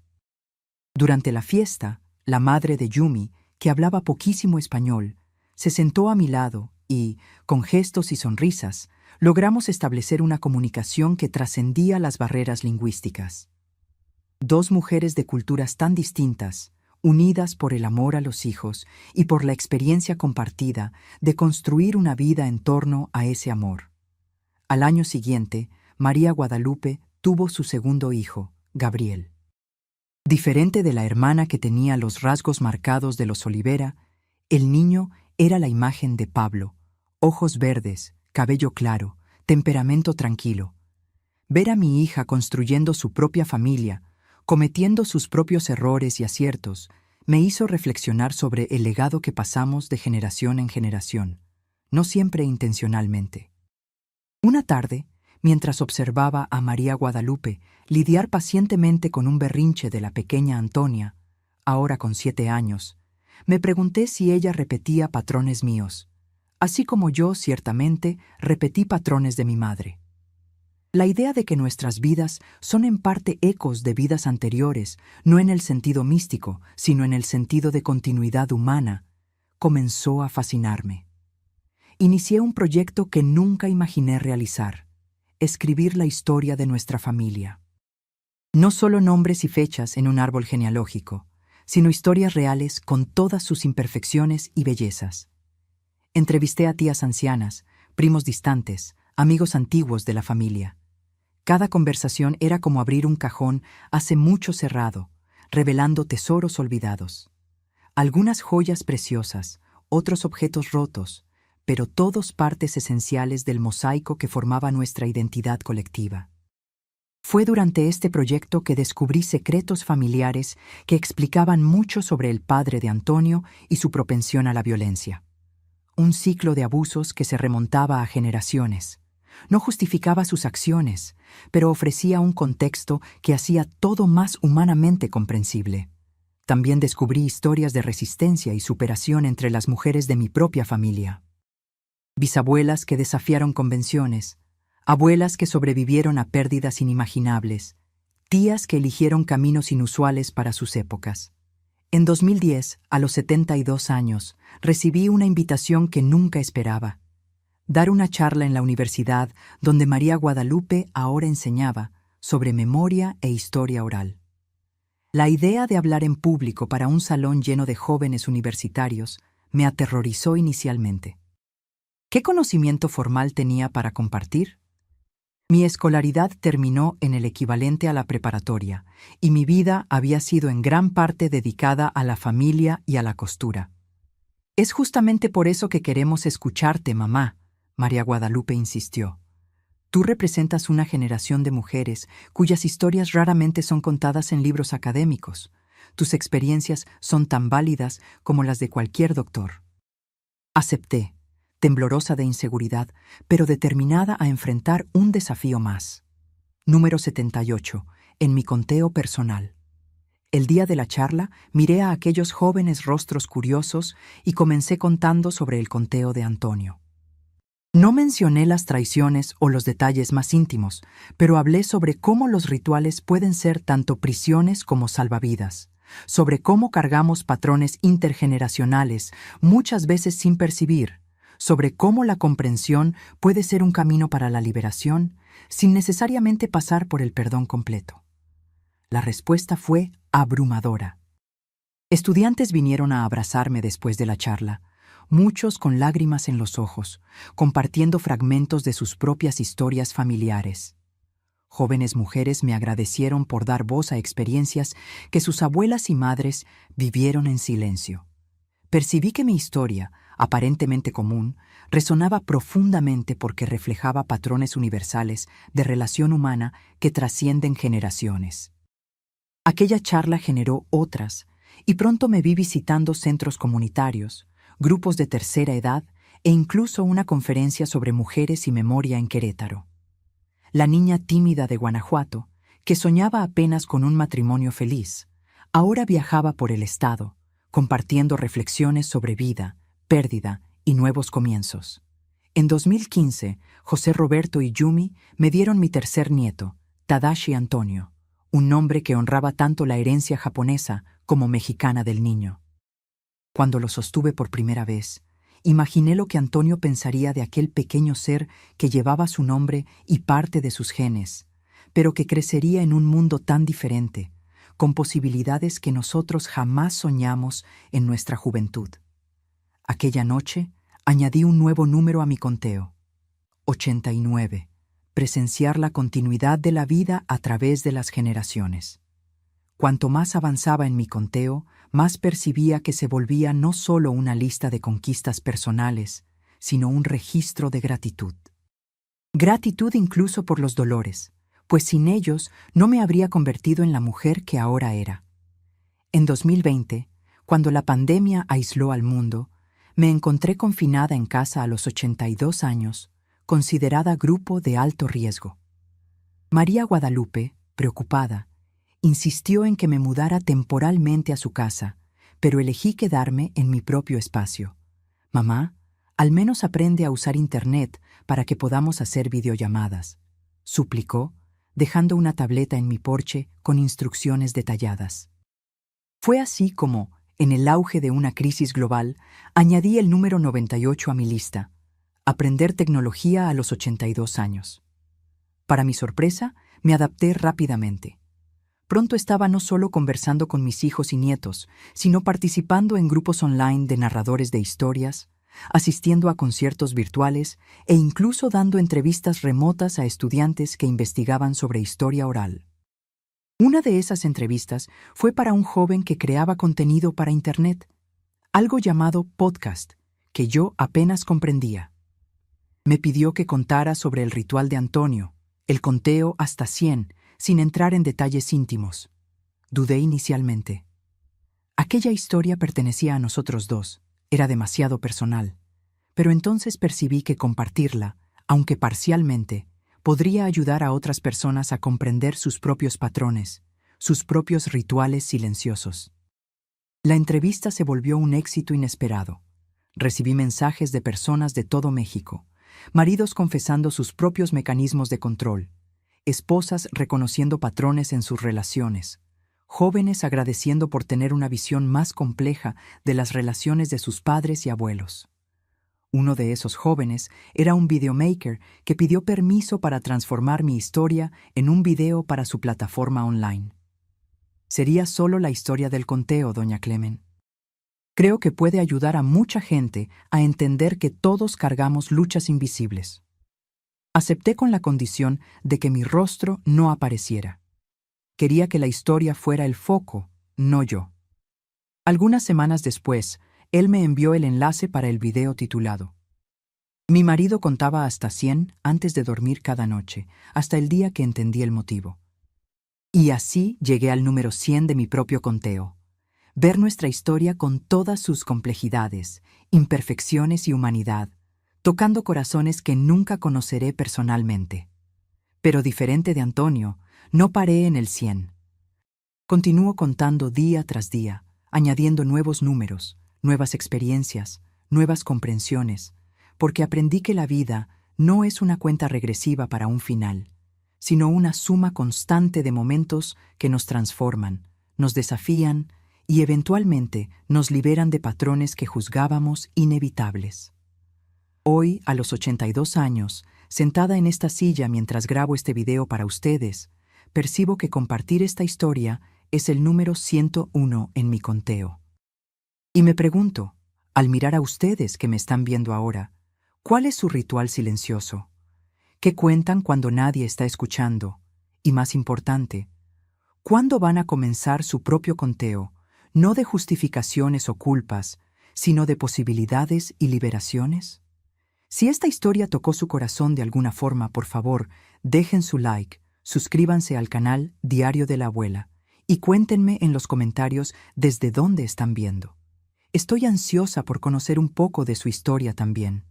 Durante la fiesta, la madre de Yumi, que hablaba poquísimo español, se sentó a mi lado y, con gestos y sonrisas, logramos establecer una comunicación que trascendía las barreras lingüísticas. 2 mujeres de culturas tan distintas, unidas por el amor a los hijos y por la experiencia compartida de construir una vida en torno a ese amor. Al año siguiente, María Guadalupe tuvo su segundo hijo, Gabriel. Diferente de la hermana que tenía los rasgos marcados de los Olivera, el niño era la imagen de Pablo, ojos verdes, cabello claro, temperamento tranquilo. Ver a mi hija construyendo su propia familia, cometiendo sus propios errores y aciertos, me hizo reflexionar sobre el legado que pasamos de generación en generación, no siempre intencionalmente. Una tarde, mientras observaba a María Guadalupe lidiar pacientemente con un berrinche de la pequeña Antonia, ahora con 7 años, me pregunté si ella repetía patrones míos, así como yo, ciertamente, repetí patrones de mi madre. La idea de que nuestras vidas son en parte ecos de vidas anteriores, no en el sentido místico, sino en el sentido de continuidad humana, comenzó a fascinarme. Inicié un proyecto que nunca imaginé realizar: escribir la historia de nuestra familia. No solo nombres y fechas en un árbol genealógico, sino historias reales con todas sus imperfecciones y bellezas. Entrevisté a tías ancianas, primos distantes, amigos antiguos de la familia. Cada conversación era como abrir un cajón hace mucho cerrado, revelando tesoros olvidados. Algunas joyas preciosas, otros objetos rotos, pero todos partes esenciales del mosaico que formaba nuestra identidad colectiva. Fue durante este proyecto que descubrí secretos familiares que explicaban mucho sobre el padre de Antonio y su propensión a la violencia. Un ciclo de abusos que se remontaba a generaciones. No justificaba sus acciones, pero ofrecía un contexto que hacía todo más humanamente comprensible. También descubrí historias de resistencia y superación entre las mujeres de mi propia familia. Bisabuelas que desafiaron convenciones, abuelas que sobrevivieron a pérdidas inimaginables, tías que eligieron caminos inusuales para sus épocas. En 2010, a los 72 años, recibí una invitación que nunca esperaba. Dar una charla en la universidad donde María Guadalupe ahora enseñaba sobre memoria e historia oral. La idea de hablar en público para un salón lleno de jóvenes universitarios me aterrorizó inicialmente. ¿Qué conocimiento formal tenía para compartir? Mi escolaridad terminó en el equivalente a la preparatoria, y mi vida había sido en gran parte dedicada a la familia y a la costura. «Es justamente por eso que queremos escucharte, mamá», María Guadalupe insistió. «Tú representas una generación de mujeres cuyas historias raramente son contadas en libros académicos. Tus experiencias son tan válidas como las de cualquier doctor». Acepté, temblorosa de inseguridad, pero determinada a enfrentar un desafío más. Número 78, en mi conteo personal. El día de la charla, miré a aquellos jóvenes rostros curiosos y comencé contando sobre el conteo de Antonio. No mencioné las traiciones o los detalles más íntimos, pero hablé sobre cómo los rituales pueden ser tanto prisiones como salvavidas, sobre cómo cargamos patrones intergeneracionales, muchas veces sin percibir, sobre cómo la comprensión puede ser un camino para la liberación, sin necesariamente pasar por el perdón completo. La respuesta fue abrumadora. Estudiantes vinieron a abrazarme después de la charla, muchos con lágrimas en los ojos, compartiendo fragmentos de sus propias historias familiares. Jóvenes mujeres me agradecieron por dar voz a experiencias que sus abuelas y madres vivieron en silencio. Percibí que mi historia, aparentemente común, resonaba profundamente porque reflejaba patrones universales de relación humana que trascienden generaciones. Aquella charla generó otras, y pronto me vi visitando centros comunitarios, grupos de tercera edad e incluso una conferencia sobre mujeres y memoria en Querétaro. La niña tímida de Guanajuato, que soñaba apenas con un matrimonio feliz, ahora viajaba por el estado, compartiendo reflexiones sobre vida, pérdida y nuevos comienzos. En 2015, José Roberto y Yumi me dieron mi tercer nieto, Tadashi Antonio, un nombre que honraba tanto la herencia japonesa como mexicana del niño. Cuando lo sostuve por primera vez, imaginé lo que Antonio pensaría de aquel pequeño ser que llevaba su nombre y parte de sus genes, pero que crecería en un mundo tan diferente, con posibilidades que nosotros jamás soñamos en nuestra juventud. Aquella noche, añadí un nuevo número a mi conteo. 89. Presenciar la continuidad de la vida a través de las generaciones. Cuanto más avanzaba en mi conteo, más percibía que se volvía no solo una lista de conquistas personales, sino un registro de gratitud. Gratitud incluso por los dolores, pues sin ellos no me habría convertido en la mujer que ahora era. En 2020, cuando la pandemia aisló al mundo, me encontré confinada en casa a los 82 años, considerada grupo de alto riesgo. María Guadalupe, preocupada, insistió en que me mudara temporalmente a su casa, pero elegí quedarme en mi propio espacio. «Mamá, al menos aprende a usar Internet para que podamos hacer videollamadas», suplicó, dejando una tableta en mi porche con instrucciones detalladas. Fue así como, en el auge de una crisis global, añadí el número 98 a mi lista: aprender tecnología a los 82 años. Para mi sorpresa, me adapté rápidamente. Pronto estaba no solo conversando con mis hijos y nietos, sino participando en grupos online de narradores de historias, asistiendo a conciertos virtuales e incluso dando entrevistas remotas a estudiantes que investigaban sobre historia oral. Una de esas entrevistas fue para un joven que creaba contenido para Internet, algo llamado podcast, que yo apenas comprendía. Me pidió que contara sobre el ritual de Antonio, el conteo hasta 100, sin entrar en detalles íntimos. Dudé inicialmente. Aquella historia pertenecía a nosotros dos, era demasiado personal, pero entonces percibí que compartirla, aunque parcialmente, podría ayudar a otras personas a comprender sus propios patrones, sus propios rituales silenciosos. La entrevista se volvió un éxito inesperado. Recibí mensajes de personas de todo México, maridos confesando sus propios mecanismos de control, esposas reconociendo patrones en sus relaciones, jóvenes agradeciendo por tener una visión más compleja de las relaciones de sus padres y abuelos. Uno de esos jóvenes era un videomaker que pidió permiso para transformar mi historia en un video para su plataforma online. Sería solo la historia del conteo, doña Clemen. Creo que puede ayudar a mucha gente a entender que todos cargamos luchas invisibles. Acepté con la condición de que mi rostro no apareciera. Quería que la historia fuera el foco, no yo. Algunas semanas después, él me envió el enlace para el video titulado Mi marido contaba hasta 100 antes de dormir cada noche, hasta el día que entendí el motivo. Y así llegué al número 100 de mi propio conteo. Ver nuestra historia con todas sus complejidades, imperfecciones y humanidad, tocando corazones que nunca conoceré personalmente. Pero diferente de Antonio, no paré en el 100. Continúo contando día tras día, añadiendo nuevos números, nuevas experiencias, nuevas comprensiones, porque aprendí que la vida no es una cuenta regresiva para un final, sino una suma constante de momentos que nos transforman, nos desafían y eventualmente nos liberan de patrones que juzgábamos inevitables. Hoy, a los 82 años, sentada en esta silla mientras grabo este video para ustedes, percibo que compartir esta historia es el número 101 en mi conteo. Y me pregunto, al mirar a ustedes que me están viendo ahora, ¿cuál es su ritual silencioso? ¿Qué cuentan cuando nadie está escuchando? Y más importante, ¿cuándo van a comenzar su propio conteo, no de justificaciones o culpas, sino de posibilidades y liberaciones? Si esta historia tocó su corazón de alguna forma, por favor, dejen su like, suscríbanse al canal Diario de la Abuela y cuéntenme en los comentarios desde dónde están viendo. Estoy ansiosa por conocer un poco de su historia también.